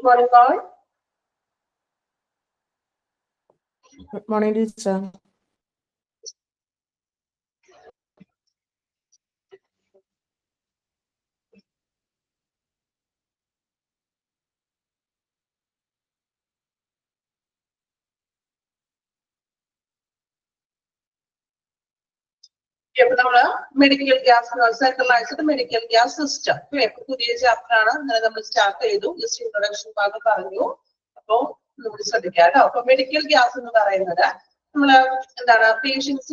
Good morning, all. Good morning, teacher. Medical gas, centralized medical gas system. Start just introduction medical gas patients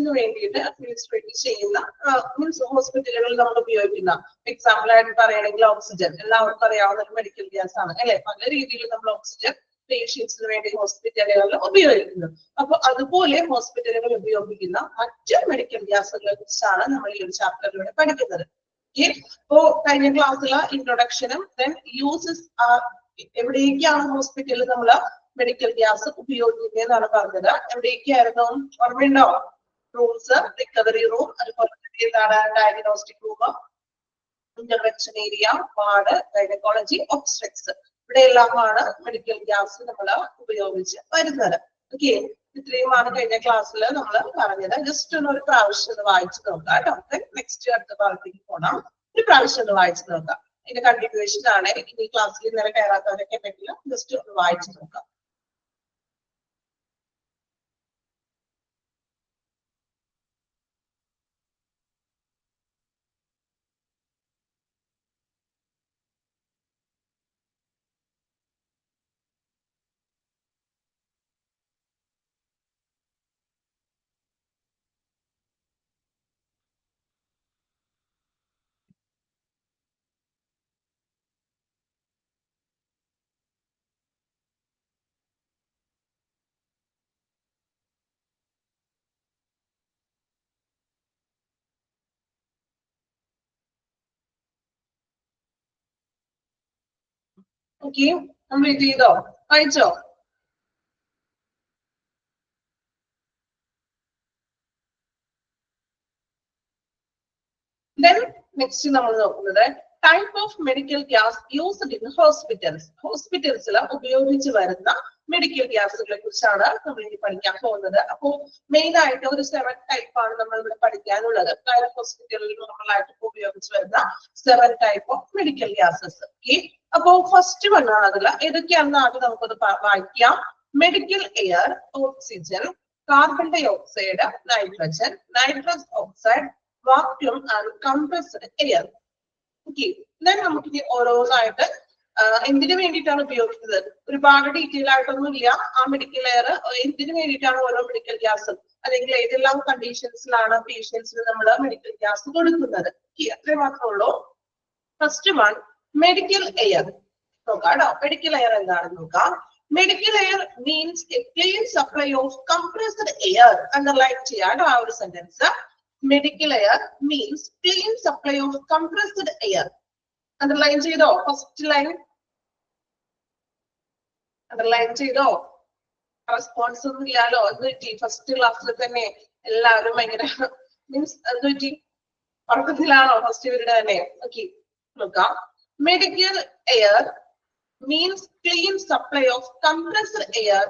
means hospital example oxygen medical gas oxygen patients hospital hospital medical gas chapter class introduction then uses are hospital medical gas rooms recovery room diagnostic room intervention area ward gynecology obstetrics medical gas okay class just next year continuation class just okay, complete right, so then next type of medical gas used in hospitals. Hospitals medical gas main 7 type hospital 7 type of medical gases. Okay. First one medical air, oxygen, carbon dioxide, nitrogen, nitrous oxide, vacuum and compressed air. Okay. Then എന്തിനു വേണ്ടിയിട്ടാണ് ഉപയോഗിക്കുന്നത് ഒരുപാട് detail ആയിട്ടൊന്നും ഇല്ല medical air എന്തിനു വേണ്ടിയിട്ടാണ് ഓരോ medical ഗ്യാസും അല്ലെങ്കിൽ ഏതെല്ലാം കണ്ടീഷൻസിലാണ് പേഷ്യൻസിന് നമ്മൾ മെഡിക്കൽ ഗ്യാസ് കൊടുക്കുന്നത് അത്രേ മാത്രമേ ഉള്ളൂ ഫസ്റ്റ് വൺ മെഡിക്കൽ എയർ നോക്കാം മെഡിക്കൽ എയർ എന്താണെന്ന് നോക്കാം medical air means A clean supply of compressed air underline ചെയ്യാം ആ ഒരു sentence medical air means clean supply of compressed air. Underline cheyido first line. Underline cheyido response onnu illalo adduti first class il thanne ellarum bhayangara means adduti parkkathilano first ivarude thanne okay nokka medical air means clean supply of compressed air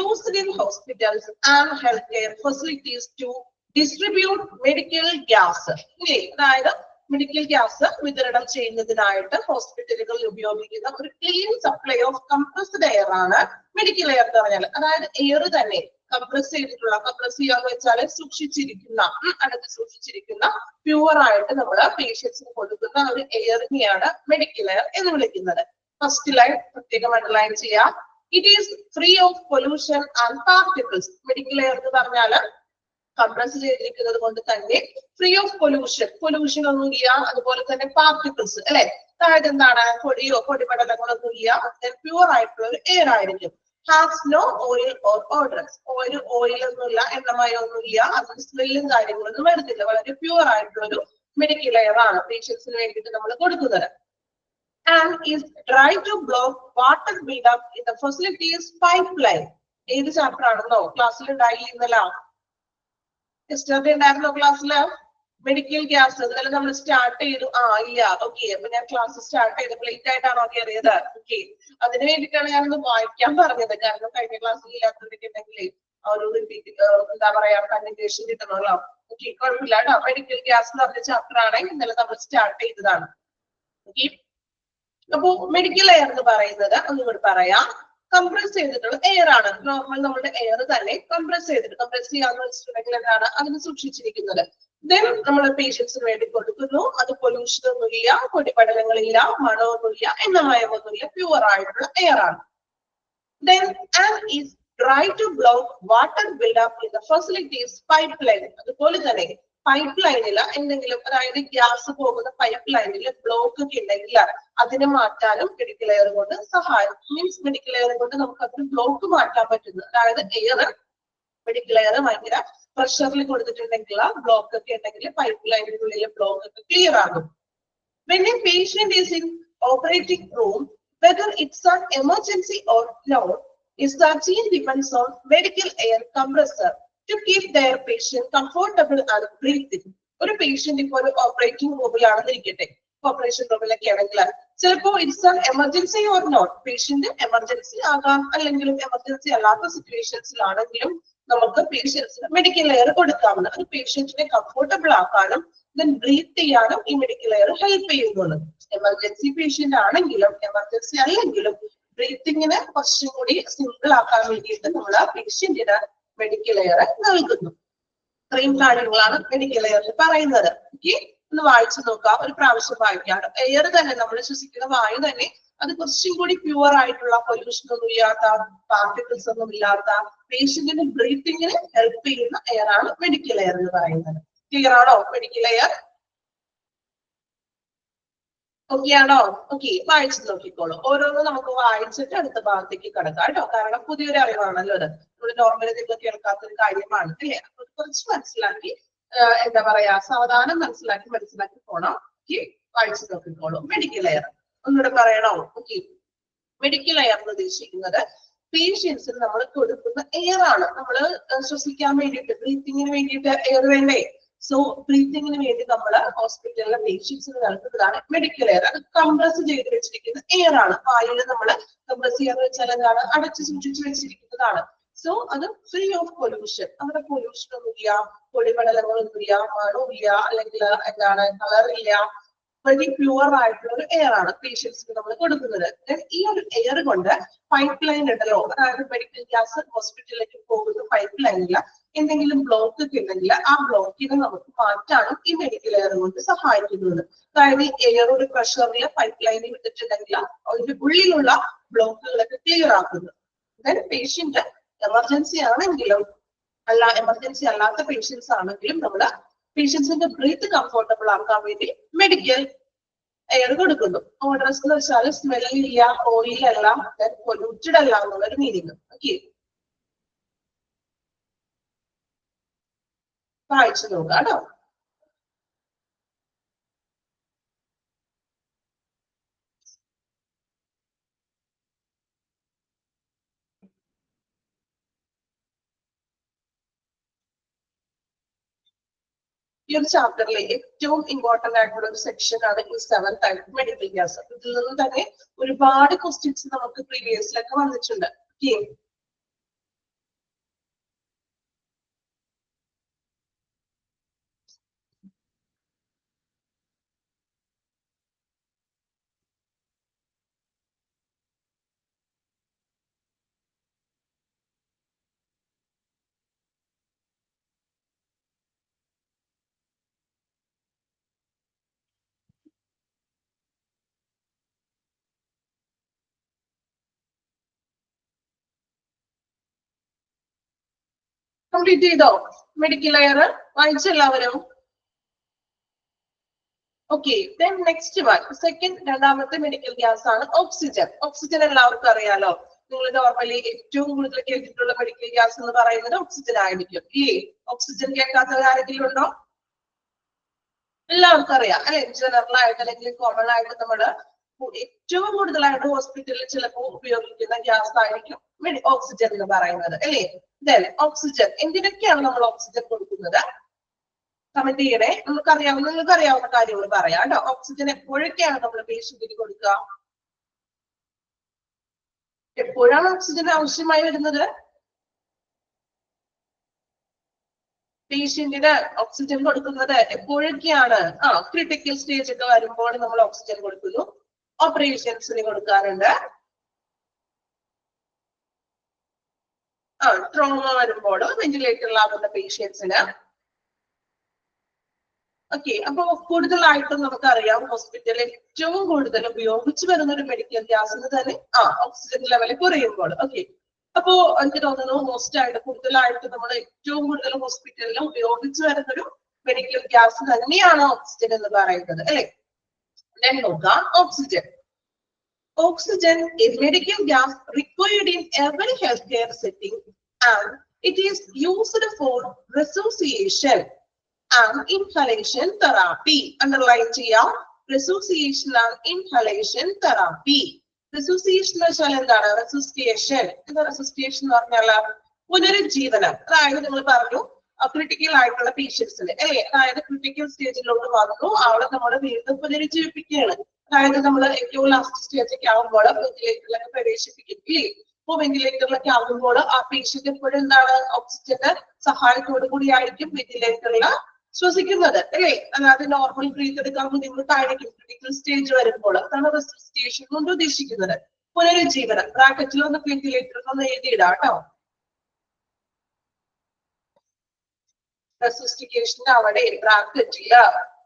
used in hospitals and healthcare facilities to distribute medical gas. Medical gas വിതരണം ചെയ്യുന്നതിനായിട്ട് ഹോസ്പിറ്റലുകളിൽ ഉപയോഗിക്കുന്ന ഒരു clean supply of compressed air ആണ് medical air എന്ന് പറഞ്ഞാൽ അതായത് air തന്നെ compress ചെയ്തിട്ടുള്ള കംപ്രസ് ചെയ്യാന്ന് വെച്ചാൽ സൂക്ഷിച്ചിരിക്കുന്ന അടുത്ത് സൂക്ഷിച്ചിരിക്കുന്ന പ്യുവർ ആയിട്ട് നമ്മൾ പേഷ്യൻസിന് കൊടുക്കുന്ന ഒരു എയറിനെയാണ് മെഡിക്കൽ എയർ എന്ന് വിളിക്കുന്നത് ഫസ്റ്റ് ലൈൻ പ്രത്യേകം അണ്ടർലൈൻ ചെയ്യാം it is free of pollution and particles medical air എന്ന് പറഞ്ഞാൽ കംപ്രസ് ചെയ്തിരിക്കുന്നത് കൊണ്ട് തന്നെ ഫ്രീ ഓഫ് പൊല്യൂഷൻ ഒന്നുമില്ല അതുപോലെ തന്നെ പാർട്ടിക്കിൾസ് അല്ലെ അതായത് എന്താണ് പൊടിയോ പൊടിപടലങ്ങളൊന്നും ഇല്ല പ്യൂർ ആയിട്ടുള്ള ഒരു എയർ ആയിരിക്കും has no oil or odorants oil ഒന്നുമില്ല എണ്ണമയോ ഒന്നുമില്ല അതിന് സ്മെല്ലും കാര്യങ്ങളൊന്നും വരുന്നില്ല വളരെ പ്യൂർ ആയിട്ടുള്ള ഒരു മെഡിക്കൽ എയർ ആണ് പേഷ്യൻസിന് വേണ്ടിയിട്ട് നമ്മൾ കൊടുക്കുന്നത് and is try to block water buildup in the facilities pipeline. ഏത് ചാപ്റ്റർ ആണെന്നോ ക്ലാസ്സിൽ ഉണ്ടായി ഇന്നല യെസ്റ്റർഡേ ഉണ്ടായിരുന്നോ ക്ലാസ്സിൽ മെഡിക്കൽ ഗ്യാസ് ഇന്നലെ നമ്മൾ സ്റ്റാർട്ട് ചെയ്തു. ഇല്ല, ഓക്കെ. അപ്പൊ ഞാൻ ക്ലാസ് സ്റ്റാർട്ട് ചെയ്തപ്പോൾ ലേറ്റ് ആയിട്ടാണോ കയറിയത്? ഓക്കെ, അതിന് വേണ്ടിയിട്ടാണ് ഞാനൊന്ന് വായിക്കാൻ പറഞ്ഞത്. കാരണം കഴിഞ്ഞ ക്ലാസ്സിൽ ഇല്ലാത്തവരുണ്ടെങ്കിൽ ഒരു എന്താ പറയാ കമ്മ്യൂണിക്കേഷൻ കിട്ടണമല്ലോ. ഓക്കെ, കുഴപ്പമില്ല കേട്ടോ. മെഡിക്കൽ ഗ്യാസ് എന്ന് പറഞ്ഞ ചാപ്റ്റർ ആണ് ഇന്നലെ നമ്മൾ സ്റ്റാർട്ട് ചെയ്തതാണ്. ഓക്കെ, അപ്പൊ മെഡിക്കൽ എയർ എന്ന് പറയുന്നത് ഒന്നുകൂടി പറയാം, കംപ്രസ് ചെയ്തിട്ടുള്ള എയർ ആണ്. നോർമൽ നമ്മുടെ എയർ തന്നെ കംപ്രസ് ചെയ്യാന്ന് വെച്ചിട്ടുണ്ടെങ്കിൽ എന്താണ് അതിന് സൂക്ഷിച്ചിരിക്കുന്നത്. ദെൻ നമ്മൾ പേഷ്യൻസിന് വേണ്ടി കൊടുക്കുന്നു. അത് പൊല്യൂഷൻ ഒന്നുമില്ല, പൊടിപടലങ്ങളില്ല, മണമൊന്നുമില്ല, എണ്ണമയമൊന്നുമില്ല, പ്യുവർ ആയിട്ടുള്ള എയർ ആണ്. Then and is try to block water build up in the facilities pipeline. അതുപോലെ തന്നെ പൈപ്പ് ലൈനിൽ എന്തെങ്കിലും, അതായത് ഗ്യാസ് പോകുന്ന പൈപ്പ് ലൈനിൽ ബ്ലോക്ക് ഒക്കെ ഉണ്ടെങ്കിൽ അതിനെ മാറ്റാനും മെഡിക്കൽ എയർ കൊണ്ട് സഹായം. മീൻസ് മെഡിക്കൽ എയർ കൊണ്ട് നമുക്ക് അതിന് ബ്ലോക്ക് മാറ്റാൻ പറ്റുന്നു. അതായത് എയർ മെഡിക്കൽ എയർ ഭയങ്കര പ്രഷറിൽ കൊടുത്തിട്ടുണ്ടെങ്കിൽ ബ്ലോക്ക് ഒക്കെ ഉണ്ടെങ്കിൽ പൈപ്പ് ലൈനിനുള്ളിലെ ബ്ലോക്ക് ഒക്കെ ക്ലിയർ ആകും. When a patient is in operating room, whether it's an emergency or not, is the gene depends on medical air compressor to keep their patient comfortable and breathing. ഒരു patient ഇപ്പൊ ഒരു operating റൂമിലാണെന്നിരിക്കട്ടെ, operation റൂമിലൊക്കെ ആണെങ്കിൽ ചിലപ്പോ it's an emergency or not, patient emergency ആകാം, അല്ലെങ്കിൽ emergency അല്ലാത്ത സിറ്റുവേഷൻസിലാണെങ്കിലും നമുക്ക് പേഷ്യൻസിന് മെഡിക്കൽ എയർ കൊടുക്കാവുന്ന ഒരു പേഷ്യന്റിനെ കംഫർട്ടബിൾ ആക്കാനും ദെൻ ബ്രീത്ത് ചെയ്യാനും ഈ മെഡിക്കൽ എയർ ഹെൽപ്പ് ചെയ്യുന്നുണ്ട്. എമർജൻസി പേഷ്യന്റ് ആണെങ്കിലും എമർജൻസി അല്ലെങ്കിലും ബ്രീത്തിങ്ങിന് കുറച്ചും കൂടി സിമ്പിൾ ആക്കാൻ വേണ്ടിയിട്ട് നമ്മൾ ആ പേഷ്യന്റിന് മെഡിക്കൽ എയർ നൽകുന്നു. ഇത്രയും കാര്യങ്ങളാണ് മെഡിക്കൽ എയറിൽ പറയുന്നത്. ഓക്കെ, ഒന്ന് വായിച്ചു നോക്കാം, ഒരു പ്രാവശ്യം വായിക്കാം. എയർ തന്നെ നമ്മൾ ശ്വസിക്കുന്ന വായു തന്നെ അത് കുറച്ചും കൂടി പ്യുവർ ആയിട്ടുള്ള, പൊല്യൂഷൻ ഒന്നും ഇല്ലാത്ത, പാർട്ടിക്കിൾസ് ഒന്നും ഇല്ലാത്ത, പേഷ്യന്റിന് ബ്രീത്തിങ്ങിന് ഹെൽപ്പ് ചെയ്യുന്ന എയർ ആണ് മെഡിക്കൽ എയർ എന്ന് പറയുന്നത്. ക്ലിയർ ആണോ? മെഡിക്കൽ എയർ ഓക്കെ ആണോ? ഓക്കെ, വായിച്ചു നോക്കിക്കോളൂ. ഓരോന്നും നമുക്ക് വായിച്ചിട്ട് അടുത്ത ഭാഗത്തേക്ക് കിടക്കാം കേട്ടോ. കാരണം പുതിയൊരു അറിവാണല്ലോ അത്, നമ്മൾ നോർമലി നിങ്ങൾ കേൾക്കാത്തൊരു കാര്യമാണ് അല്ലേ. അപ്പൊ കുറച്ച് മനസ്സിലാക്കി, എന്താ പറയാ, സാവധാനം മനസ്സിലാക്കി പോണം. ഓക്കെ, വായിച്ചു നോക്കിക്കോളൂ. മെഡിക്കൽ എയർ ഒന്നുകൂടെ പറയണോ? ഓക്കെ, മെഡിക്കൽ എയർ എന്ന് ഉദ്ദേശിക്കുന്നത് പേഷ്യൻസിന് നമ്മൾ കൊടുക്കുന്ന എയർ ആണ്. നമ്മൾ ശ്വസിക്കാൻ വേണ്ടിയിട്ട്, ബ്രീത്തിങ്ങിന് വേണ്ടിയിട്ട് എയർ വേണ്ടേ? സോ ബ്രീത്തിങ്ങിന് വേണ്ടി നമ്മൾ ഹോസ്പിറ്റലിലെ പേഷ്യൻസിന് നൽകുന്നതാണ് മെഡിക്കൽ എയർ. അത് കംപ്രസ് ചെയ്ത് വെച്ചിരിക്കുന്ന എയർ ആണ്. വായുവിൽ നമ്മൾ കംപ്രസ് ചെയ്യാന്ന് വെച്ചാൽ എന്താണ്, അടച്ചു സൂക്ഷിച്ചു വെച്ചിരിക്കുന്നതാണ്. സോ അത് ഫ്രീ ഓഫ് പൊല്യൂഷൻ, അവിടെ പൊല്യൂഷൻ ഒന്നുമില്ല, പൊടിപടലങ്ങളൊന്നുമില്ല, മണമില്ല, അല്ലെങ്കിൽ എന്താണ് കളറില്ല, വെരി പ്യുവർ ആയിട്ടുള്ള ഒരു എയർ ആണ് പേഷ്യൻസിന് നമ്മൾ കൊടുക്കുന്നത്. ഈ ഒരു എയർ കൊണ്ട് പൈപ്പ് ലൈൻ ഉണ്ടല്ലോ, അതായത് മെഡിക്കൽ ഗ്യാസ് ഹോസ്പിറ്റലിലേക്ക് പോകുന്ന പൈപ്പ് ലൈനിൽ എന്തെങ്കിലും ബ്ലോക്ക് ഒക്കെ ഉണ്ടെങ്കിൽ ആ ബ്ലോക്കിനെ നമുക്ക് മാറ്റാനും ഈ മെഡിക്കൽ എയർ കൊണ്ട് സഹായിക്കുന്നുണ്ട്. അതായത് എയർ ഒരു പ്രഷറിൽ പൈപ്പ് ലൈനിൽ വിട്ടിട്ടുണ്ടെങ്കിൽ അതിന്റെ ഉള്ളിലുള്ള ബ്ലോക്കുകളൊക്കെ ക്ലിയർ ആക്കുന്നു. ദെൻ പേഷ്യന്റ് എമർജൻസി ആണെങ്കിലും എമർജൻസി അല്ലാത്ത പേഷ്യൻസ് ആണെങ്കിലും നമ്മൾ പേഷ്യൻസിന്റെ ബ്രീത്ത് കംഫർട്ടബിൾ ആക്കാൻ വേണ്ടി മെഡിക്കൽ എയർ കൊടുക്കുന്നു. ഓഡറസ് എന്ന് വെച്ചാൽ സ്മെല്ലില്ല, ഓയിൽ അല്ല, പൊല്യൂട്ടഡ് അല്ല എന്നുള്ളൊരു മീനിങ്. ഓക്കെ, വായിച്ചു നോക്കാം കേട്ടോ. ഈ ഒരു ചാപ്റ്ററിലെ ഏറ്റവും ഇമ്പോർട്ടന്റ് ആയിട്ടുള്ള ഒരു സെക്ഷൻ ആണ് ഈ 7th ടൈപ്പ് മെഡിക്കൽ ഗ്യാസ്. ഇതിൽ നിന്ന് തന്നെ ഒരുപാട് ക്വസ്റ്റ്യൻസ് നമുക്ക് പ്രീവിയസിലൊക്കെ വന്നിട്ടുണ്ട്. ഓക്കെ, കംപ്ലീറ്റ് ചെയ്തോ മെഡിക്കൽ എയർ? വായിച്ചെല്ലാവരും? ഓക്കെ, ദെൻ നെക്സ്റ്റ് വൺ, രണ്ടാമത്തെ മെഡിക്കൽ ഗ്യാസ് ആണ് ഓക്സിജൻ. ഓക്സിജൻ എല്ലാവർക്കും അറിയാലോ. നിങ്ങൾ നോർമലി ഏറ്റവും കൂടുതൽ കേട്ടിട്ടുള്ള മെഡിക്കൽ ഗ്യാസ് എന്ന് പറയുന്നത് ഓക്സിജൻ ആയിരിക്കും. ഇല്ലേ? ഓക്സിജൻ കേൾക്കാത്തവർ ആരെങ്കിലും ഉണ്ടോ? എല്ലാവർക്കും അറിയാം അല്ലെ? ജനറൽ ആയിട്ട് അല്ലെങ്കിൽ കോമൺ ആയിട്ട് നമ്മള് ഏറ്റവും കൂടുതലായിട്ട് ഹോസ്പിറ്റലിൽ ചിലപ്പോൾ ഉപയോഗിക്കുന്ന ഗ്യാസ് ആയിരിക്കും ഓക്സിജൻ എന്ന് പറയുന്നത് അല്ലേ? ദെൻ ഓക്സിജൻ എന്തിനൊക്കെയാണ് നമ്മൾ ഓക്സിജൻ കൊടുക്കുന്നത്? കമന്റ് ചെയ്യണേ. നിങ്ങൾക്ക് അറിയാവുന്ന കാര്യങ്ങൾ പറയാം കേട്ടോ. ഓക്സിജൻ എപ്പോഴൊക്കെയാണ് നമ്മൾ പേഷ്യന്റിന് കൊടുക്കുക? എപ്പോഴാണ് ഓക്സിജൻ ആവശ്യമായി വരുന്നത്? പേഷ്യന്റിന് ഓക്സിജൻ കൊടുക്കുന്നത് എപ്പോഴൊക്കെയാണ്? ക്രിട്ടിക്കൽ സ്റ്റേജ് ഒക്കെ വരുമ്പോൾ നമ്മൾ ഓക്സിജൻ കൊടുക്കുന്നു. ഓപ്പറേഷൻസിന് കൊടുക്കാറുണ്ട്. ട്രോമ വരുമ്പോൾ വെന്റിലേറ്ററിലാകുന്ന പേഷ്യൻസിന്. ഓക്കെ, അപ്പൊ കൂടുതലായിട്ടും നമുക്കറിയാം ഹോസ്പിറ്റലിൽ ഏറ്റവും കൂടുതൽ ഉപയോഗിച്ചു വരുന്ന ഒരു മെഡിക്കൽ ഗ്യാസിന് തന്നെ ഓക്സിജൻ ലെവൽ കുറയുമ്പോൾ. ഓക്കെ, അപ്പോ എനിക്ക് തോന്നുന്നു മോസ്റ്റ് ആയിട്ട് കൂടുതലായിട്ട് നമ്മൾ ഏറ്റവും കൂടുതൽ ഹോസ്പിറ്റലിൽ ഉപയോഗിച്ചു വരുന്നൊരു മെഡിക്കൽ ഗ്യാസ് തന്നെയാണ് ഓക്സിജൻ എന്ന് പറയുന്നത്, അല്ലെ? ഞാൻ നോക്കാം. Oxygen a medical gas required in every healthcare setting, and it is used for resuscitation and inhalation therapy. Underline ചെയ്യാം. resuscitation and inhalation therapy. resuscitation എന്ന് വെച്ചാൽ എന്താണ്? resuscitation എന്താ? resuscitation എന്ന് പറഞ്ഞാൽ പുനരുജ്ജീവനം. അതായത് നിങ്ങൾ പറഞ്ഞു ക്രിട്ടിക്കൽ ആയിട്ടുള്ള പേഷ്യൻസിന്, അല്ലെ? അതായത് ക്രിട്ടിക്കൽ സ്റ്റേജിലോട്ട് വന്നു, അവിടെ നമ്മൾ വീണ്ടും പുനരുജ്ജീവിപ്പിക്കുകയാണ്. അതായത് നമ്മൾ ഏറ്റവും ലാസ്റ്റ് സ്റ്റേജൊക്കെ ആകുമ്പോൾ വെന്റിലേറ്ററിലൊക്കെ പ്രവേശിപ്പിക്കില്ലേ? അപ്പൊ വെന്റിലേറ്ററിലൊക്കെ ആകുമ്പോൾ ആ പേഷ്യന്റ് എപ്പോഴും എന്താണ്? ഓക്സിജന്റെ സഹായത്തോടു കൂടിയായിരിക്കും വെന്റിലേറ്ററിൽ ശ്വസിക്കുന്നത്, അല്ലെ? അതായത് നോർമൽ ബ്രീത്ത് എടുക്കാൻ ബുദ്ധിമുട്ടായിരിക്കും ക്രിട്ടിക്കൽ സ്റ്റേജ് വരുമ്പോൾ. അതാണ് റെസിസ്റ്റേഷൻ കൊണ്ട് ഉദ്ദേശിക്കുന്നത്. പുനരുജ്ജീവനം ബ്രാക്കറ്റിൽ ഒന്ന് വെന്റിലേറ്ററിൽ ഒന്ന് എഴുതിയിടാം കേട്ടോ. റെസിസ്റ്റേഷന്റെ അവിടെ ബ്രാക്കറ്റില്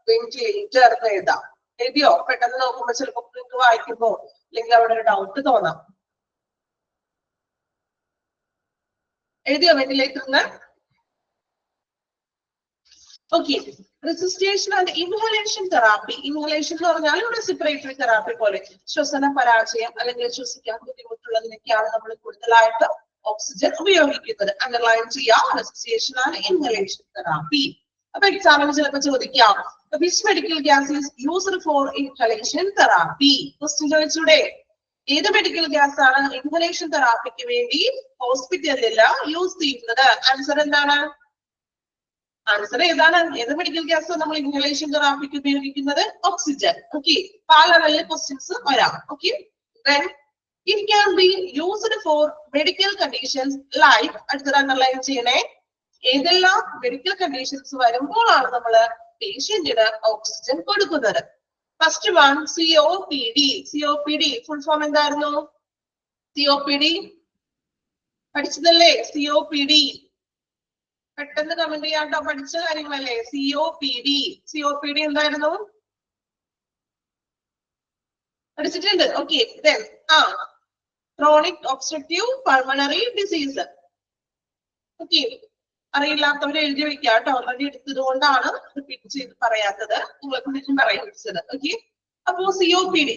വെന്റിലേറ്റർ എന്ന് എഴുതാം. എഴുതിയോ? പെട്ടെന്ന് നോക്കുമ്പോ ചിലപ്പോ നിങ്ങൾക്ക് വായിക്കുമ്പോ അല്ലെങ്കിൽ അവിടെ ഒരു ഡൗട്ട് തോന്നാം. എഴുതിയോ വെന്റിലേറ്ററിന്? Okay, resuscitation and inhalation therapy. Inhalation എന്ന് പറഞ്ഞാൽ റെസിപ്പിറേറ്ററി തെറാപ്പി പോലെ ശ്വസന പരാജയം അല്ലെങ്കിൽ ശ്വസിക്കാൻ ബുദ്ധിമുട്ടുള്ളതിനൊക്കെയാണ് നമ്മൾ കൂടുതലായിട്ട് ഓക്സിജൻ ഉപയോഗിക്കുന്നത്. അണ്ടർലൈൻ ചെയ്യാം. റെസിസ്റ്റേഷൻ ആൻഡ് ഇൻഹലേഷൻ തെറാപ്പി. അപ്പൊ എക്സാമിന് ചിലപ്പോൾ ചോദിക്കാം, which medical gas is used for inhalation therapy? Question ചോദിച്ചൂടെ? ഏത് മെഡിക്കൽ ഗ്യാസ് ആണ് ഇൻഹലേഷൻ തെറാപ്പിക്ക് വേണ്ടി ഹോസ്പിറ്റലിൽ യൂസ് ചെയ്യുന്നത്? ആൻസർ എന്താണ്? ആൻസർ ഏതാണ്? ഏത് മെഡിക്കൽ ഗ്യാസ് നമ്മൾ ഇൻഹലേഷൻ തെറാപ്പിക്ക് ഉപയോഗിക്കുന്നത്? ഓക്സിജൻ. ഓക്കെ, പല ലെവലിൽ ക്വസ്റ്റ്യൻസ് വരാം. Okay, then it can be used for medical conditions like, അടുത്തത് അണ്ടർലൈൻ ചെയ്യണേ, ഏതെല്ലാം മെഡിക്കൽ കണ്ടീഷൻസ് വരുമ്പോഴാണ് നമ്മൾ പേഷ്യന്റിന് ഓക്സിജൻ കൊടുക്കുന്നത്? First one COPD. COPD full form എന്തായിരുന്നു? COPD പഠിച്ചതല്ലേ? COPD പെട്ടെന്ന് കമന്റ് ചെയ്യാട്ടോ, പഠിച്ച കാര്യങ്ങളല്ലേ? COPD എന്തായിരുന്നു? പഠിച്ചിട്ടുണ്ട്. Okay, chronic obstructive pulmonary disease. Okay, അറിയില്ലാത്തവരെ എഴുതി വെക്കുക കേട്ടോ. ഓൾറെഡി എടുത്തത് കൊണ്ടാണ് റിപ്പീറ്റ് ചെയ്ത് പറയാത്തത്. നിങ്ങൾക്ക് പറയുന്നത്. ഓക്കെ, അപ്പോ COPD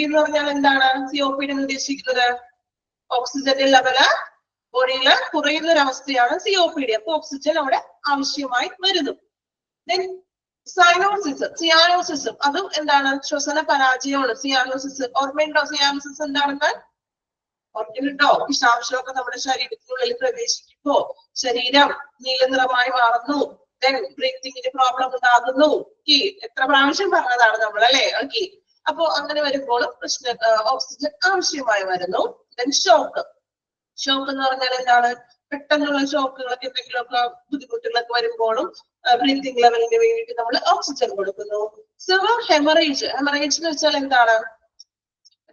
എന്ന് പറഞ്ഞാൽ എന്താണ്? COPD എന്ന് ഉദ്ദേശിക്കുന്നത് ഓക്സിജന്റെ ലെവല് ബോഡിയിൽ കുറയുന്ന ഒരു അവസ്ഥയാണ് COPD. അപ്പൊ ഓക്സിജൻ അവിടെ ആവശ്യമായി വരുന്നു. സിയാനോസിസ് അതും എന്താണ്? ശ്വസന പരാജയമാണ് സിയാനോസിസ്. ഓർമ്മയുണ്ടോ സിയാനോസിസ് എന്താണെന്ന്? ഓർക്കുന്നുണ്ടോ? വിഷാംശമൊക്കെ നമ്മുടെ ശരീരത്തിനുള്ളിൽ പ്രവേശിക്കുമ്പോ ശരീരം നീല നിറമായി മാറുന്നു. ബ്രീത്തിങ്ങിന് പ്രോബ്ലം ഉണ്ടാകുന്നു. എത്ര പ്രാവശ്യം പറഞ്ഞതാണ് നമ്മൾ, അല്ലെ? ഓക്കെ, അപ്പോ അങ്ങനെ വരുമ്പോൾ ഓക്സിജൻ ആവശ്യമായി വരുന്നു. ഷോക്ക് എന്ന് പറഞ്ഞാൽ എന്താണ്? പെട്ടെന്നുള്ള ഷോക്കുകളൊക്കെ എന്തെങ്കിലുമൊക്കെ ബുദ്ധിമുട്ടുകളൊക്കെ വരുമ്പോഴും ബ്രീത്തിങ് ലെവലിന് വേണ്ടിയിട്ട് നമ്മൾ ഓക്സിജൻ കൊടുക്കുന്നു. സിവിയർ ഹെമറേജ് എന്ന് വെച്ചാൽ എന്താണ്?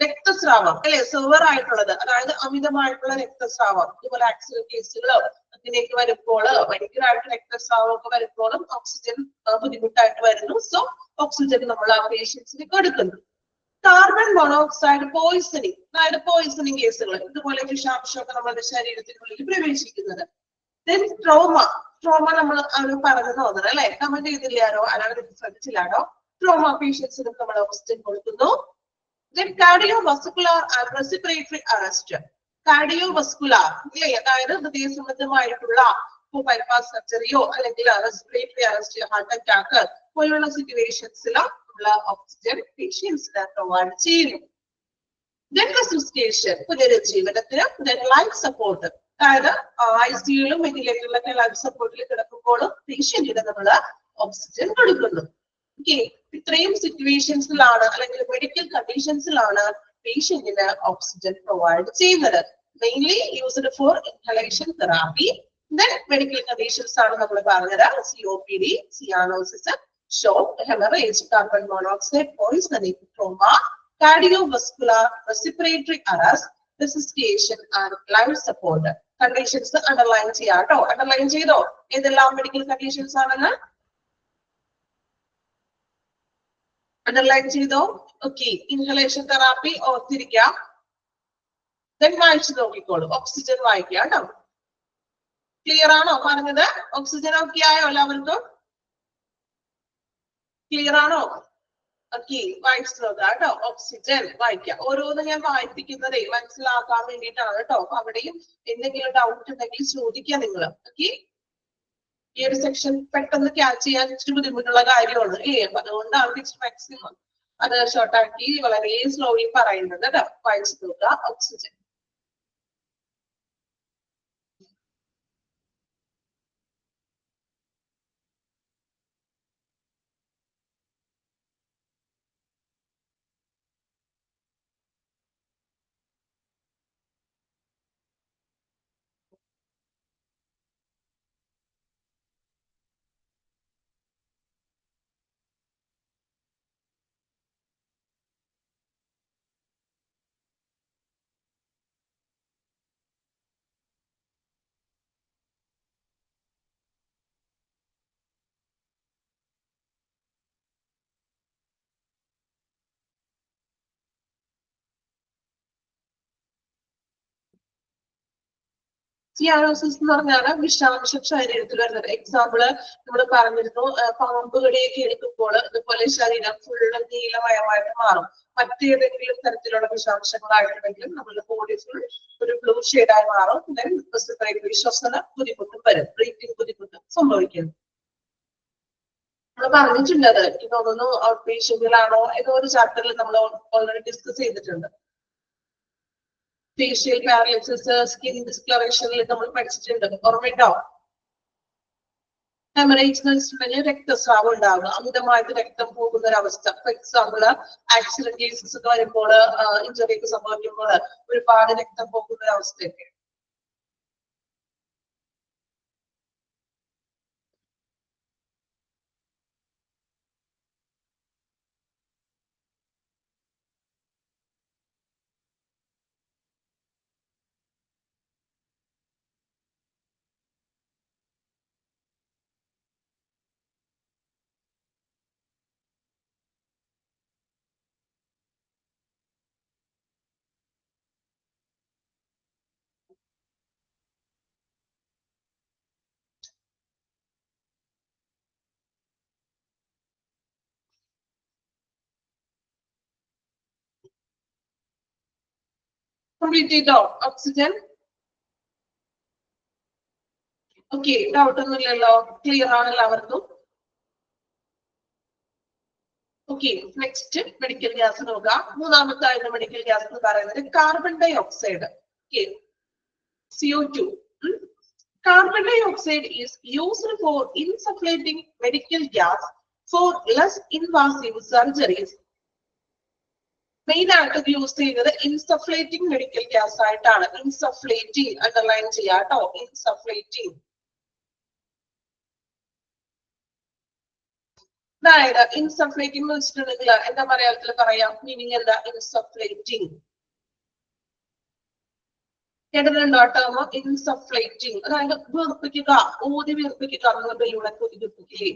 രക്തസ്രാവം, അല്ലെ? സിവിയർ ആയിട്ടുള്ളത്, അതായത് അമിതമായിട്ടുള്ള രക്തസ്രാവം. ഇതുപോലെ ആക്സിഡന്റ് കേസുകളോ അതിലേക്ക് വരുമ്പോൾ ഭയങ്കരമായിട്ട് രക്തസ്രാവം ഒക്കെ വരുമ്പോഴും ഓക്സിജൻ ബുദ്ധിമുട്ടായിട്ട് വരുന്നു. സോ ഓക്സിജൻ നമ്മൾ ആ പേഷ്യൻസിന് കൊടുക്കുന്നു. കാർബൺ മോണോക്സൈഡ് പോയിസണിങ്, അതായത് പോയിസണിങ് കേസുകൾ, ഇതുപോലെ വിഷാംശമൊക്കെ നമ്മുടെ ശരീരത്തിനുള്ളിൽ പ്രവേശിക്കുന്നത്. ട്രോമ നമ്മൾ പറഞ്ഞു തോന്നുന്നത്, അല്ലെ? കമന്റ് ചെയ്തില്ലാരോ? അല്ലാതെ ശ്രദ്ധിച്ചില്ലാരോ? ട്രോമ പേഷ്യൻസിന് നമ്മൾ ഓക്സിജൻ കൊടുക്കുന്നു. കാർഡിയോവസ്കുലർ ആൻഡ് റെസ്പിറേറ്ററി അറസ്റ്റ്. കാർഡിയോവസ്കുലർ, അതായത് ഹൃദയ സംബന്ധമായിട്ടുള്ള ബൈപ്പാസ് സർജറിയോ അല്ലെങ്കിൽ റെസ്പിറേറ്ററി അറസ്റ്റ്, ഹാർട്ട് അറ്റാക്ക് പോലുള്ള സിറ്റുവേഷൻസിൽ ഉള്ള ഓക്സിജൻ പേഷ്യൻസിന് പ്രൊവൈഡ് ചെയ്യുന്നു. റെസിസ്റ്റേഷൻ പുനരുജ്ജീവനത്തിന്. ലൈഫ് സപ്പോർട്ട്, അതായത് ICUലും വെന്റിലേറ്ററിലൊക്കെ ലൈഫ് സപ്പോർട്ടിൽ കിടക്കുമ്പോൾ പേഷ്യന്റിന് നമ്മൾ ഓക്സിജൻ കൊടുക്കുന്നു. ഓക്കെ, ഇത്രയും സിറ്റുവേഷൻസിലാണ് അല്ലെങ്കിൽ മെഡിക്കൽ കണ്ടീഷൻസിലാണ് പേഷ്യന്റിന് ഓക്സിജൻ പ്രൊവൈഡ് ചെയ്യുന്നത്. Mainly used for inhalation therapy. Medical conditions ആണ് നമ്മൾ പറഞ്ഞത്. COPD, cyanosis, shock, haemorrhage, carbon monoxide poisoning, trauma, cardiovascular, respiratory arrest, resuscitation and life support. Conditions underline ചെയ്യാം കേട്ടോ. അണ്ടർലൈൻ ചെയ്തോ ഏതെല്ലാം മെഡിക്കൽ കണ്ടീഷൻസ് ആണെന്ന്? അണ്ടർലൈൻ ചെയ്തോ? ഓക്കെ, ഇൻഹലേഷൻ തെറാപ്പി ഓർത്തിരിക്കാം. വായിച്ചു നോക്കിക്കോളൂ. ഓക്സിജൻ വായിക്കുക കേട്ടോ. ക്ലിയർ ആണോ പറഞ്ഞത്? ഓക്സിജൻ ഓക്കെ ആയോ എല്ലാവർക്കും? ക്ലിയർ ആണോ? ഓക്കെ, വായിച്ചു നോക്കാം കേട്ടോ. ഓക്സിജൻ വായിക്കാം. ഓരോന്ന് ഞാൻ വായിപ്പിക്കുന്നതേ മനസ്സിലാക്കാൻ വേണ്ടിയിട്ടാണ് കേട്ടോ. അപ്പൊ അവിടെയും എന്തെങ്കിലും ഡൗട്ട് ഉണ്ടെങ്കിൽ ചോദിക്കാം നിങ്ങൾ. ഓക്കെ, ഈ ഒരു സെക്ഷൻ പെട്ടെന്ന് ക്യാച്ച് ചെയ്യാൻ ഇച്ചിരി ബുദ്ധിമുട്ടുള്ള കാര്യമാണ്. അപ്പൊ അതുകൊണ്ടാണ് ടീച്ചർ മാക്സിമം അത് ഷോർട്ടാക്കി വളരെ സ്ലോലി പറയുന്നത് കേട്ടോ. വായിച്ചു നോക്കുക. ഓക്സിജൻ. സിയാനോസിസ് എന്ന് പറഞ്ഞാൽ വിഷാംശം ശരീരത്തിൽ വരുന്നത്. എക്സാമ്പിള് നമ്മൾ പറഞ്ഞിരുന്നു, പാമ്പ് കടിയൊക്കെ എടുക്കുമ്പോൾ ഇതുപോലെ ശരീരം ഫുള്ള് നീലമയമായിട്ട് മാറും. മറ്റേതെങ്കിലും തരത്തിലുള്ള വിഷാംശങ്ങളായിട്ടുണ്ടെങ്കിലും നമ്മുടെ ബോഡി ഫുൾ ഒരു ബ്ലൂ ഷെയ്ഡായി മാറും. ശ്വസന ബുദ്ധിമുട്ടും വരും, ബ്രീത്തിങ് ബുദ്ധിമുട്ടും സംഭവിക്കുന്നു. നമ്മൾ പറഞ്ഞിട്ടുണ്ട്. അത് എനിക്ക് തോന്നുന്നു ഔട്ട് പേഷ്യന്റിലാണോ ഏതോ ഒരു ചാപ്റ്ററിൽ നമ്മൾ ഓൾറെഡി ഡിസ്കസ് ചെയ്തിട്ടുണ്ട്. ഫേഷ്യൽ പാരലിസിസ്, സ്കിൻ ഡിസ്കളറേഷനിൽ നമ്മൾ പഠിച്ചിട്ടുണ്ട്. ഓർമ്മയുണ്ടോ? ഹെമറേജ് എന്ന് വെച്ചിട്ടുണ്ടെങ്കിൽ രക്തസ്രാവം ഉണ്ടാവുക, അമിതമായിട്ട് രക്തം പോകുന്ന ഒരു അവസ്ഥ. ഫോർ എക്സാമ്പിൾ ആക്സിഡന്റ് കേസസ് ഒക്കെ വരുമ്പോൾ, ഇഞ്ചറി ഒക്കെ സംഭവിക്കുമ്പോൾ ഒരുപാട് രക്തം പോകുന്ന ഒരു അവസ്ഥയൊക്കെ. കംപ്ലീറ്റ് ചെയ്തോ ഓക്സിജൻ? ഓക്കെ, ഡൗട്ട് ഒന്നുമില്ലല്ലോ. ക്ലിയർ ആണ് എല്ലാവർക്കും? ഓക്കെ, നെക്സ്റ്റ് മെഡിക്കൽ ഗ്യാസ് നോക്കാം. മൂന്നാമത്തെ മെഡിക്കൽ ഗ്യാസ് എന്ന് പറയുന്നത് carbon dioxide. Okay, CO2. Carbon dioxide is used for insufflating medical gas for less invasive surgeries. Main ആയിട്ട് ഇത് യൂസ് ചെയ്യുന്നത് ഇൻസഫ്ലേറ്റിംഗ് മെഡിക്കൽ ഗ്യാസ് ആയിട്ടാണ്. ഇൻസഫ്ലേറ്റിംഗ് അണ്ടർലൈൻ ചെയ്യാം കേട്ടോ. ഇൻസഫ്ലേറ്റിംഗ്. അതായത് ഇൻസഫ്ലേറ്റിംഗ് എന്ന് വെച്ചിട്ടുണ്ടെങ്കിൽ എന്താ മലയാളത്തിൽ പറയാം? മീനിങ് എന്താ? ഇൻസഫ്ലേറ്റിംഗ് കേട്ടിട്ടുണ്ടോ? ടേം ഇൻസഫ്ലേറ്റിംഗ്. അതായത് വീർപ്പിക്കുക, ഊതി വീർപ്പിക്കുക എന്നുള്ള ബലൂണൊക്കെ ഊതി വീർപ്പിക്കില്ലേ?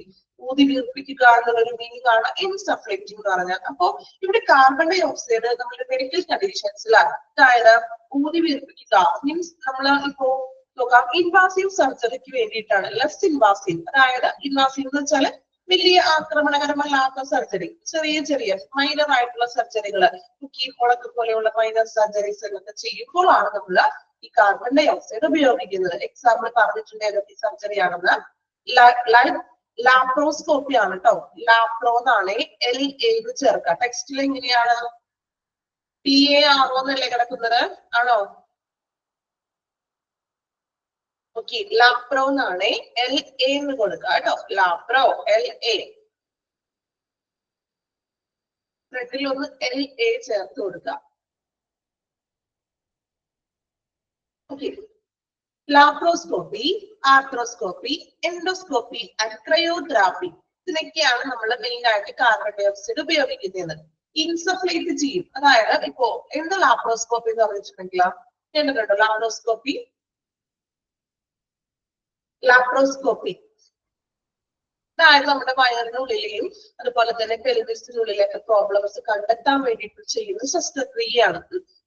ഊതി വീർപ്പിക്കുക എന്നുള്ളൊരു മീനിങ് ആണ് ഇൻസഫ്ലേറ്റിംഗ് എന്ന് പറഞ്ഞാൽ. അപ്പൊ ഇവിടെ കാർബൺ ഡൈ ഓക്സൈഡ് നമ്മുടെ മെഡിക്കൽ കണ്ടീഷൻസിലാണ്. അതായത് ഊതി വീർപ്പിക്കുക മീൻസ് നമ്മൾ ഇപ്പോ നോക്കാം, ഇൻവാസീവ് സർജറിക്ക് വേണ്ടിയിട്ടാണ്. ലെസ് ഇൻവാസീവ്, അതായത് ഇൻവാസീവ് എന്ന് വെച്ചാൽ വലിയ ആക്രമണകരമല്ലാത്ത സർജറി, ചെറിയ ചെറിയ മൈനർ ആയിട്ടുള്ള സർജറികൾ, കീഹോളൊക്കെ പോലെയുള്ള മൈനർ സർജറീസ് ഒക്കെ ചെയ്യുമ്പോഴാണ് നമ്മൾ ഈ കാർബൺ ഡൈ ഓക്സൈഡ് ഉപയോഗിക്കുന്നത്. എക്സാമ്പിൾ പറഞ്ഞിട്ടുണ്ട് ഏതൊക്കെ സർജറി ആണെന്ന്. ലാപ്രോസ്കോപ്പി ആണ് കേട്ടോ. ലാപ്രോ എന്നാണ് LA ചേർക്കുക. ടെക്സ്റ്റിൽ എങ്ങനെയാണ്? PARO എന്നല്ലേ കിടക്കുന്നത്? ആണോ? ഓക്കെ, ലാപ്രോ എന്നാണ് LA എന്ന് കൊടുക്കുക കേട്ടോ. ലാപ്രോ LA. ഫ്രണ്ടിൽ ഒന്ന് LA ചേർത്ത് കൊടുക്കുക. Okay, laparoscopy, arthroscopy, endoscopy and cryotherapy, ഇതിനൊക്കെയാണ് നമ്മൾ മെയിൻ ആയിട്ട് കാർബൺ ഡൈ ഓക്സൈഡ് ഉപയോഗിക്കുന്നത്. ഇൻസഫ്ലേറ്റ് ചെയ്യും. അതായത് ഇപ്പോ എന്താ ലാപ്രോസ്കോപ്പി എന്ന് പറഞ്ഞിട്ടുണ്ടെങ്കിൽ കേട്ടിട്ടുണ്ടോ? ലാപ്രോസ്കോപ്പി അതായത് നമ്മുടെ വയറിനുള്ളിലെയും അതുപോലെ തന്നെ പെൽവിസിനുള്ളിലൊക്കെ പ്രോബ്ലംസ് കണ്ടെത്താൻ വേണ്ടിയിട്ട് ചെയ്യുന്ന ശസ്ത്രക്രിയയാണ്.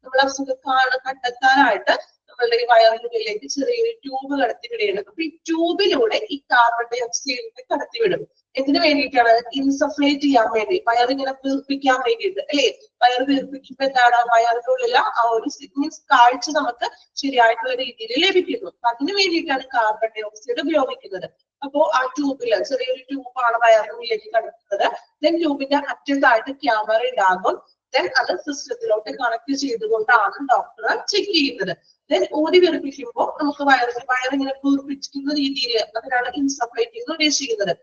നമ്മൾ അസുഖം കണ്ടെത്താനായിട്ട് നമ്മളുടെ ഈ വയറിനുള്ളിലേക്ക് ചെറിയൊരു ട്യൂബ് കടത്തിവിടുകയാണ്. അപ്പൊ ഈ ട്യൂബിലൂടെ ഈ കാർബൺ ഡൈ ഓക്സൈഡിനെ കടത്തിവിടും. എന്തിനു വേണ്ടിയിട്ടാണ്? ഇൻസഫ്ലേറ്റ് ചെയ്യാൻ വേണ്ടി, വയറിങ്ങനെ വീർപ്പിക്കാൻ വേണ്ടിയിട്ട് അല്ലെ. വയർ വീർപ്പിക്കുമ്പോ എന്താണ്? വയറിനുള്ളിൽ ആ ഒരു മീൻസ് കാഴ്ച നമുക്ക് ശരിയായിട്ടുള്ള രീതിയിൽ ലഭിക്കുന്നു. അതിനു വേണ്ടിയിട്ടാണ് കാർബൺ ഡൈ ഓക്സൈഡ് ഉപയോഗിക്കുന്നത്. അപ്പോ ആ ട്യൂബില് ചെറിയൊരു ട്യൂബാണ് വയറിനുള്ളിലേക്ക് കടത്തുന്നത്. ദെൻ ട്യൂബിന്റെ അറ്റത്തായിട്ട് ക്യാമറ ഉണ്ടാകും. ദെൻ അത് സിസ്റ്റത്തിലോട്ട് കണക്ട് ചെയ്തുകൊണ്ടാണ് ഡോക്ടർ ചെക്ക് ചെയ്യുന്നത്. ദെൻ ഊതി വീർപ്പിക്കുമ്പോൾ നമുക്ക് വയറിങ്ങനെ വീർപ്പിക്കുന്ന രീതിയിൽ, അതിനാണ് ഇൻസഫ്ലേറ്റിംഗ് എന്ന് ഉദ്ദേശിക്കുന്നത്.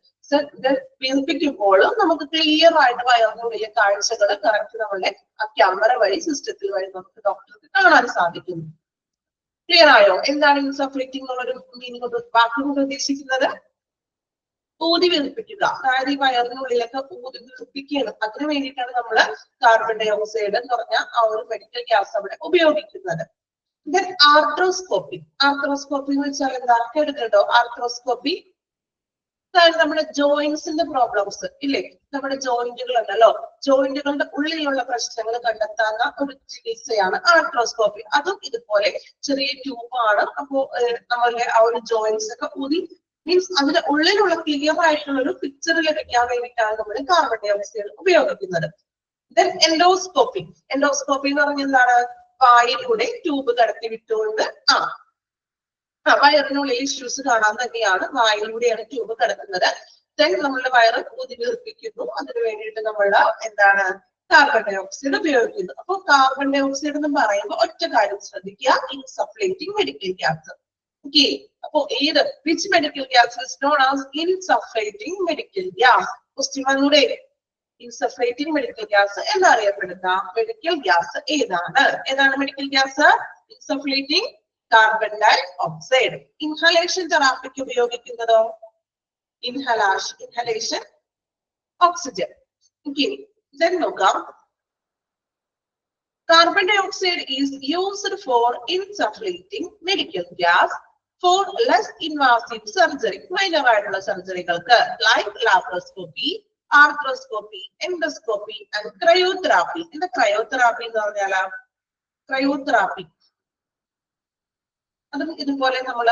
വീർപ്പിക്കുമ്പോൾ നമുക്ക് ക്ലിയർ ആയിട്ട് വയറിനുള്ളിലെ കാഴ്ചകൾ കറക്റ്റ് നമ്മളുടെ ആ ക്യാമറ വഴി സിസ്റ്റത്തിൽ വഴി നമുക്ക് ഡോക്ടർക്ക് കാണാൻ സാധിക്കുന്നു. ക്ലിയർ ആയോ? എന്താണ് ഇൻസഫ്ലേറ്റിംഗ് എന്നുള്ളൊരു മീനിങ് വാക്കുകൊണ്ട് ഉദ്ദേശിക്കുന്നത്? ഊതി വീർപ്പിക്കുക. അതായത് ഈ വയറിനുള്ളിലൊക്കെ ഊതി വീർപ്പിക്കുകയാണ്. അതിനു വേണ്ടിയിട്ടാണ് നമ്മൾ കാർബൺ ഡൈ ഓക്സൈഡ് എന്ന് പറഞ്ഞ ആ ഒരു മെഡിക്കൽ ഗ്യാസ് അവിടെ ഉപയോഗിക്കുന്നത്. Then arthroscopy. ആർത്രോസ്കോപ്പി എന്ന് വെച്ചാൽ എന്താ? കേട്ടിട്ടുണ്ടോ? ആർത്രോസ്കോപ്പി അതായത് നമ്മുടെ ജോയിന്റ്സിന്റെ പ്രോബ്ലംസ് ഇല്ലേ, നമ്മുടെ ജോയിന്റുകൾ ഉണ്ടല്ലോ, ജോയിന്റുകളുടെ ഉള്ളിലുള്ള പ്രശ്നങ്ങൾ കണ്ടെത്താവുന്ന ഒരു ചികിത്സയാണ് ആർത്രോസ്കോപ്പി. അതും ഇതുപോലെ ചെറിയ ട്യൂബാണ്. അപ്പോ നമ്മളുടെ ആ ഒരു ജോയിന്റ്സ് ഒക്കെ ഊതി മീൻസ് അതിന്റെ ഉള്ളിലുള്ള ക്ലിയർ ആയിട്ടുള്ള ഒരു പിക്ചർ ലഭിക്കാൻ വേണ്ടിയിട്ടാണ് നമ്മൾ കാർബൺ ഡൈ ഓക്സൈഡ് ഉപയോഗിക്കുന്നത്. Then endoscopy. എൻഡോസ്കോപ്പി എന്ന് പറഞ്ഞാൽ എന്താണ്? വായിലൂടെ ട്യൂബ് കടത്തി വിട്ടുകൊണ്ട് വയറിനുള്ളിൽ ഇഷ്യൂസ് കാണാൻ തന്നെയാണ് വായിലൂടെയാണ് ട്യൂബ് കിടക്കുന്നത്. ദെൻ നമ്മളുടെ വയറ് ഊതി വീർപ്പിക്കുന്നു. അതിനു വേണ്ടിയിട്ട് നമ്മൾ എന്താണ്? കാർബൺ ഡൈ ഓക്സൈഡ് ഉപയോഗിക്കുന്നു. അപ്പൊ കാർബൺ ഡൈ ഓക്സൈഡ് എന്ന് പറയുമ്പോൾ ഒറ്റ കാര്യം ശ്രദ്ധിക്കുക, ഇൻസഫ്ലേറ്റിംഗ് മെഡിക്കൽ ഗ്യാസ്. ഓക്കെ, അപ്പോ ഏത് which medical gas is known as insufflating medical gas? Question വന്നൂടെ? ഇൻസഫ്ലേറ്റിംഗ് മെഡിക്കൽ ഗ്യാസ് എന്നറിയപ്പെടുന്ന മെഡിക്കൽ ഗ്യാസ് ഏതാണ്? ഏതാണ് medical gas? Insufflating carbon dioxide. Inhalation തെറാപ്പിക്ക് ഉപയോഗിക്കുന്നതോ? Inhalation oxygen. ഓക്കെ, ദെൻ നോക്കാം. Carbon dioxide is used for insufflating medical gas for less invasive surgery. Minor ആയിട്ടുള്ള സർജറികൾക്ക് like laparoscopy, arthroscopy, endoscopy and cryotherapy. എന്താ cryotherapy എന്ന് പറഞ്ഞാൽ? cryotherapy അതും ഇതുപോലെ നമ്മൾ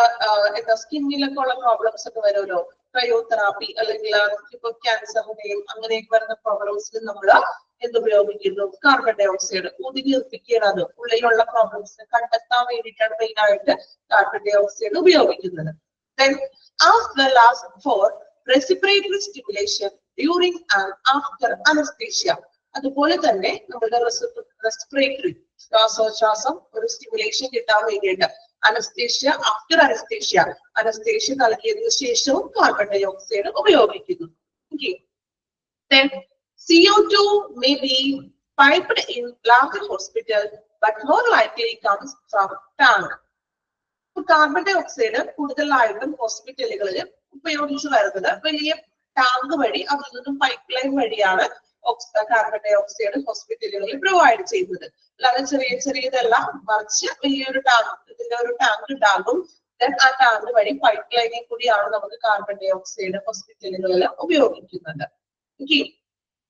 എന്താ സ്കിന്നിലൊക്കെ ഉള്ള പ്രോബ്ലംസ് ഒക്കെ വരുമല്ലോ. ക്രയോതെറാപ്പി അല്ലെങ്കിൽ ഇപ്പൊ ക്യാൻസറിന്റെയും അങ്ങനെയൊക്കെ വരുന്ന പ്രോബ്ലംസിൽ നമ്മൾ എന്തുപയോഗിക്കുന്നു? കാർബൺ ഡൈ ഓക്സൈഡ് ഊതി വീർപ്പിക്കുകയാണ്. അത് ഉള്ളിലുള്ള പ്രോബ്ലംസിനെ കണ്ടെത്താൻ വേണ്ടിയിട്ടാണ് മെയിൻ ആയിട്ട് കാർബൺ ഡൈ ഓക്സൈഡ് ഉപയോഗിക്കുന്നത്. Then as well as for respiratory stimulation during and after anesthesia. അതുപോലെ തന്നെ നമ്മുടെ റെസ്പിറേറ്ററി ശ്വാസോച്ഛ്വാസം ഒരു സ്റ്റിമുലേഷൻ കിട്ടാൻ വേണ്ടിയിട്ട് അനസ്തേഷ്യ, ആഫ്റ്റർ അനസ്തേഷ്യ, അനസ്തേഷ്യ നൽകിയതിനു ശേഷവും കാർബൺ ഡൈ ഓക്സൈഡ് ഉപയോഗിക്കുന്നു. Okay. Then CO2 may be piped in larger hospital but more likely comes from tank. Carbon dioxide കൂടുതലായിട്ടും ഹോസ്പിറ്റലുകളിൽ ഉപയോഗിച്ച് വരുന്നത് വലിയ ടാങ്ക് വഴി, അതിൽ നിന്നും പൈപ്പ് ലൈൻ വഴിയാണ് കാർബൺ ഡൈ ഓക്സൈഡ് ഹോസ്പിറ്റലുകളിൽ പ്രൊവൈഡ് ചെയ്യുന്നത്. അല്ലാതെ ചെറിയതല്ല, മറിച്ച് വലിയൊരു ടാങ്ക്, ഇതിന്റെ ഒരു ടാങ്ക് ഉണ്ടാകും. ആ ടാങ്ക് വഴി പൈപ്പ് ലൈനിൽ കൂടിയാണ് നമുക്ക് കാർബൺ ഡൈ ഓക്സൈഡ് ഹോസ്പിറ്റലുകളിൽ ഉപയോഗിക്കുന്നത്. ഓക്കെ,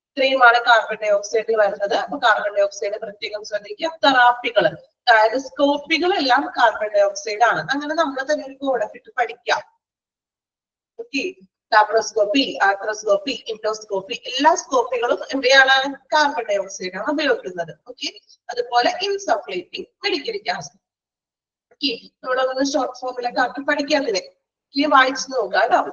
ഇത്രയുമാണ് കാർബൺ ഡൈ ഓക്സൈഡ് വരുന്നത്. അപ്പൊ കാർബൺ ഡൈ ഓക്സൈഡ് പ്രത്യേകം ശ്രദ്ധിക്കുക. തെറാപ്പികൾ, അതായത് സ്കോപ്പികളെല്ലാം കാർബൺ ഡൈ ഓക്സൈഡ് ആണ്. അങ്ങനെ നമ്മൾ തന്നെ ഒരു കോഡൊക്കെ ഇട്ട് പഠിക്കാം. ഓക്കെ, ലാപ്രോസ്കോപ്പി, ആർത്രോസ്കോപ്പി, എൻഡോസ്കോപ്പി, എല്ലാ സ്കോപ്പികളും എവിടെയാണ്? കാർബൺ ഡൈ ഓക്സൈഡ് ആണ് ഉപയോഗിക്കുന്നത്. ഓക്കെ, അതുപോലെ ഇൻസഫ്ലേറ്റിംഗ് മെഡിക്കൽ ഗ്യാസ്. ഓക്കെ, നമ്മളൊന്ന് ഷോർട്ട് ഫോമിലൊക്കെ ആക്കി പഠിക്കാതില്ലേ? വായിച്ചു നോക്കാം കേട്ടോ.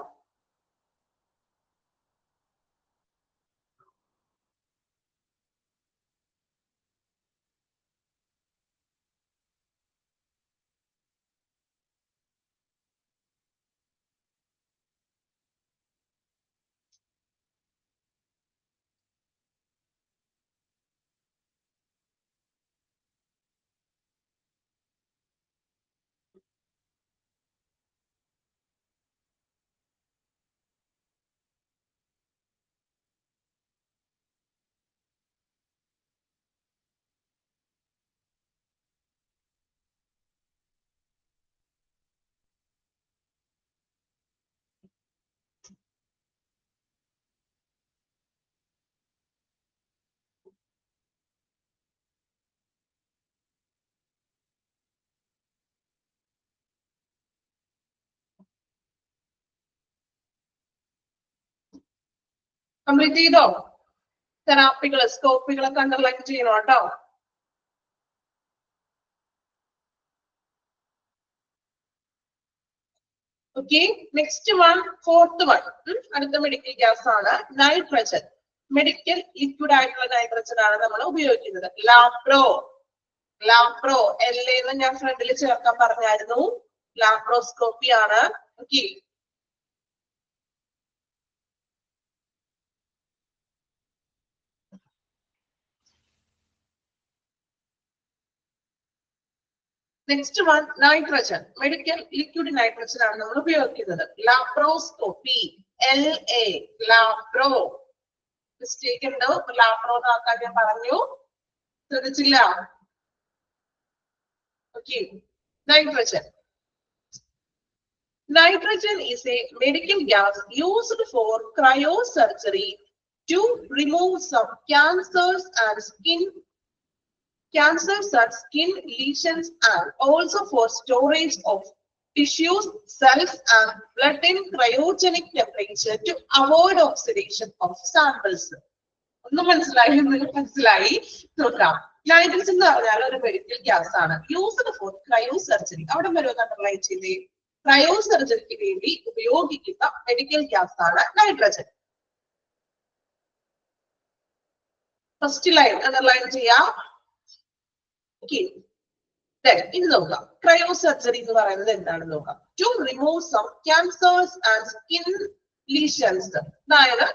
കംപ്ലീറ്റ് ചെയ്തോ? തെറാപ്പികള് സ്കോപ്പുകളൊക്കെ അണ്ടർലൈൻ ചെയ്യണം കേട്ടോ. Okay, next one, fourth one. അടുത്ത മെഡിക്കൽ ഗ്യാസ് ആണ് നൈട്രജൻ. മെഡിക്കൽ ലിക്വിഡ് ആയിട്ടുള്ള നൈട്രജൻ ആണ് നമ്മൾ ഉപയോഗിക്കുന്നത്. ലാപ്രോ, ലാപ്രോ എന്ന് ഞാൻ ഫ്രണ്ടിൽ ചേർക്കാൻ പറഞ്ഞായിരുന്നു. ലാപ്രോസ്കോപ്പി ആണ്. Okay, next one nitrogen. Medical liquid nitrogen ആണ് നമ്മൾ ഉപയോഗിക്കുന്നത്. Laparoscopy, LA, ലാപ്രോ. മിസ്റ്റേക്ക് ഉണ്ട്, ലാപ്രോ ആക്കാൻ ഞാൻ പറഞ്ഞു, ശ്രദ്ധിച്ചില്ല. Okay, nitrogen. Nitrogen is a medical gas used for cryosurgery to remove some cancers and skin lesions, and also for storage of tissues, cells, and blood in cryogenic temperature to avoid oxidation of samples. ഒന്നും മനസ്സിലായി നോക്കാം. Nitrogen എന്ന് പറഞ്ഞാൽ ഒരു medical gas ആണ്, used for cryosurgery. അവിടെ വരെ underline ചെയ്തേ. ക്രയോസർജറിക്ക് വേണ്ടി ഉപയോഗിക്കുന്ന മെഡിക്കൽ ഗ്യാസ് ആണ് നൈട്രജൻ. ഫസ്റ്റ് ലൈൻ അണ്ടർലൈൻ ചെയ്യാം. ഇനി നോക്കാം, ക്രയോസർജറി എന്ന് പറയുന്നത് എന്താണെന്ന് നോക്കാം. To remove some cancers and skin lesions. അതായത്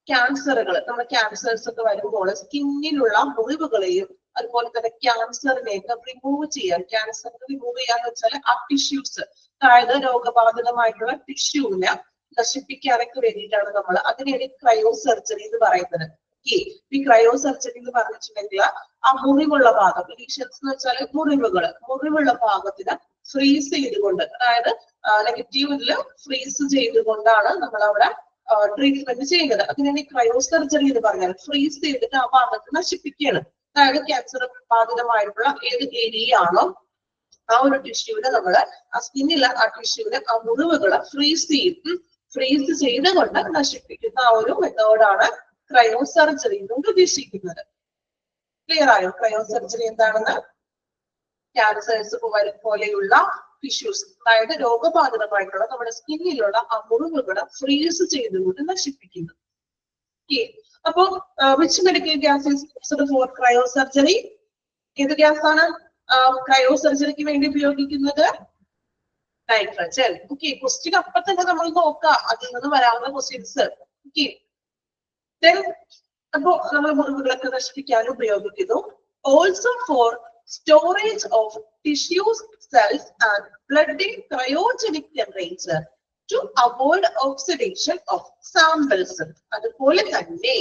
ക്യാൻസറുകൾ, നമ്മുടെ ക്യാൻസേഴ്സ് ഒക്കെ വരുമ്പോൾ സ്കിന്നിലുള്ള മുറിവുകളെയും അതുപോലെ തന്നെ ക്യാൻസറിനെയൊക്കെ റിമൂവ് ചെയ്യാൻ. ക്യാൻസർ റിമൂവ് ചെയ്യാന്ന് വെച്ചാൽ ആ ടിഷ്യൂസ്, അതായത് രോഗബാധിതമായിട്ടുള്ള ടിഷ്യൂവിനെ നശിപ്പിക്കാനൊക്കെ വേണ്ടിയിട്ടാണ് നമ്മൾ അതിനെയാണ് ക്രയോസർജറി എന്ന് പറയുന്നത്. ഈ ക്രയോസർജറി എന്ന് പറഞ്ഞിട്ടുണ്ടെങ്കിൽ ആ മുറിവുള്ള ഭാഗം, ലീഷൻസ് എന്ന് വെച്ചാൽ മുറിവുള്ള ഭാഗത്തിന് ഫ്രീസ് ചെയ്തുകൊണ്ട്, അതായത് നെഗറ്റീവില് ഫ്രീസ് ചെയ്തുകൊണ്ടാണ് നമ്മൾ അവിടെ ട്രീറ്റ്മെന്റ് ചെയ്യുന്നത്. അതിനാണ് ക്രയോസർജറി എന്ന് പറഞ്ഞാൽ. ഫ്രീസ് ചെയ്തിട്ട് ആ ഭാഗത്ത് നശിപ്പിക്കുകയാണ്. അതായത് ക്യാൻസർ ബാധിതമായിട്ടുള്ള ഏത് ഏരിയ ആണോ ആ ഒരു ടിഷ്യൂവിനെ നമ്മള്, ആ സ്കിന്നിലെ ആ ടിഷ്യൂവിനെ, ആ മുറിവുകളെ ഫ്രീസ് ചെയ്തുകൊണ്ട് നശിപ്പിക്കുന്ന ആ ഒരു മെത്തേഡാണ് ക്രയോസർജറി കൊണ്ട് ഉദ്ദേശിക്കുന്നത്. ക്ലിയർ ആയോ ക്രയോസർജറി എന്താണെന്ന്? ക്യാൻസേഴ്സ് പോലെയുള്ള ടിഷ്യൂസ്, അതായത് രോഗബാധിതമായിട്ടുള്ള നമ്മുടെ സ്കിന്നിലുള്ള ആ മുറിവുകളെ ഫ്രീസ് ചെയ്തുകൊണ്ട് നശിപ്പിക്കുന്നു. അപ്പോ which medical gas is used for cryosurgery? ഏത് ഗ്യാസ് ആണ് ക്രയോസർജറിക്ക് വേണ്ടി ഉപയോഗിക്കുന്നത്? നൈട്രജൻ. ഓക്കെ, ക്വസ്റ്റ്യൻ അപ്പൊ തന്നെ നമ്മൾ നോക്കാം, അതിൽ നിന്ന് വരാവുന്ന ക്വസ്റ്റ്യൻസ്. ഓക്കെ, അപ്പോ നമ്മൾ മുറിവുകളൊക്കെ നശിപ്പിക്കാൻ ഉപയോഗിക്കുന്നു. Also for storage of tissues, cells and blood in cryogenic temperature to avoid oxidation of samples. അതുപോലെ തന്നെ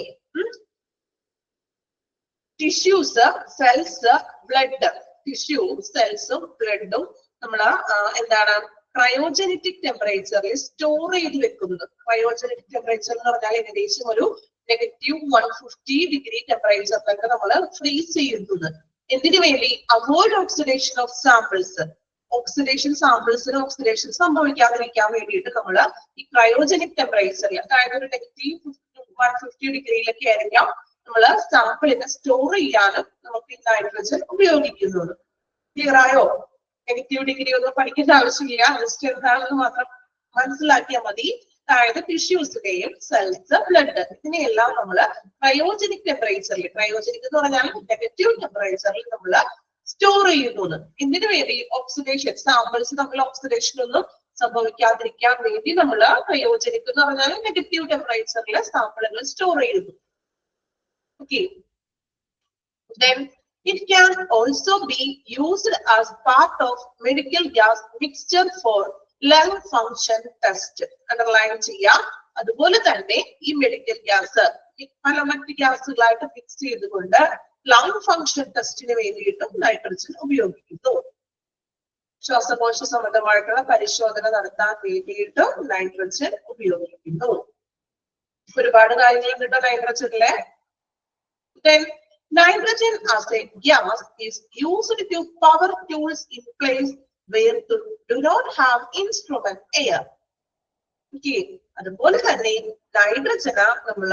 ടിഷ്യൂസ്, സെൽസ്, ബ്ലഡ്, ടിഷ്യൂ, സെൽസും ബ്ലഡും നമ്മൾ എന്താണ് ക്രയോജനറ്റിക് ടെമ്പറേച്ചറിൽ സ്റ്റോർ ചെയ്ത് വെക്കുന്നത്. ക്രയോജനറ്റിക് ടെമ്പറേച്ചർ എന്ന് പറഞ്ഞാൽ ഏകദേശം ഒരു -150 ടെമ്പറേച്ചറിലൊക്കെ നമ്മൾ ഫ്രീസ് ചെയ്യുന്നത്. എന്തിനു വേണ്ടി? Avoid oxidation of samples. സാമ്പിൾസിന് ഓക്സിഡേഷൻ സംഭവിക്കാതിരിക്കാൻ വേണ്ടിയിട്ട് നമ്മൾ ഈ ക്രയോജനിക് ടെമ്പറേച്ചറിൽ, അതായത് ഒരു -150 ആയിരിക്കാം നമ്മൾ സാമ്പിളിനെ സ്റ്റോർ ചെയ്യാനും നമുക്ക് ഈ നൈട്രജൻ ഉപയോഗിക്കുന്നത്. ക്ലിയർ ആയോ? -ഡിഗ്രി ഒന്നും പഠിക്കേണ്ട ആവശ്യമില്ല, ജസ്റ്റ് എന്താണെന്ന് മാത്രം മനസ്സിലാക്കിയാൽ മതി. അതായത് ടിഷ്യൂസിന്റെയും സെൽസ്, ബ്ലഡ്, ഇതിനെയെല്ലാം നമ്മൾ ക്രയോജനിക് ടെമ്പറേച്ചറിൽ, ക്രയോജനിക് എന്ന് പറഞ്ഞാൽ നെഗറ്റീവ് ടെമ്പറേച്ചറിൽ നമ്മൾ സ്റ്റോർ ചെയ്യുന്നത്. ഇതിനു വേണ്ടി ഓക്സിഡേഷൻ, സാമ്പിൾസ് തമ്മിൽ ഓക്സിഡേഷൻ ഒന്നും സംഭവിക്കാതിരിക്കാൻ വേണ്ടി നമ്മൾ ക്രയോജനിക് എന്ന് പറഞ്ഞാൽ നെഗറ്റീവ് ടെമ്പറേച്ചറിൽ സാമ്പിളുകൾ സ്റ്റോർ ചെയ്യുന്നു. Okay. Then it can also be used as part of medical gas mixture for lung function test. Underline ചെയ്യാം. അതുപോലെ തന്നെ ഈ മെഡിക്കൽ ഗ്യാസ് പല മറ്റ് ഗ്യാസുകളായിട്ട് മിക്സ് ചെയ്തുകൊണ്ട് ലങ് ഫംഗ്ഷൻ ടെസ്റ്റിന് വേണ്ടിയിട്ടും നൈട്രജൻ ഉപയോഗിക്കുന്നു. ശ്വാസകോശ സംബന്ധമായിട്ടുള്ള പരിശോധന നടത്താൻ വേണ്ടിയിട്ടും നൈട്രജൻ ഉപയോഗിക്കുന്നു. ഒരുപാട് കാര്യങ്ങൾ കിട്ടോ നൈട്രജനിലെ. Then nitrogen as a gas is used to power tools in place where do not have instrument air. Okay, അതുപോലെ തന്നെ നൈട്രജന നമ്മൾ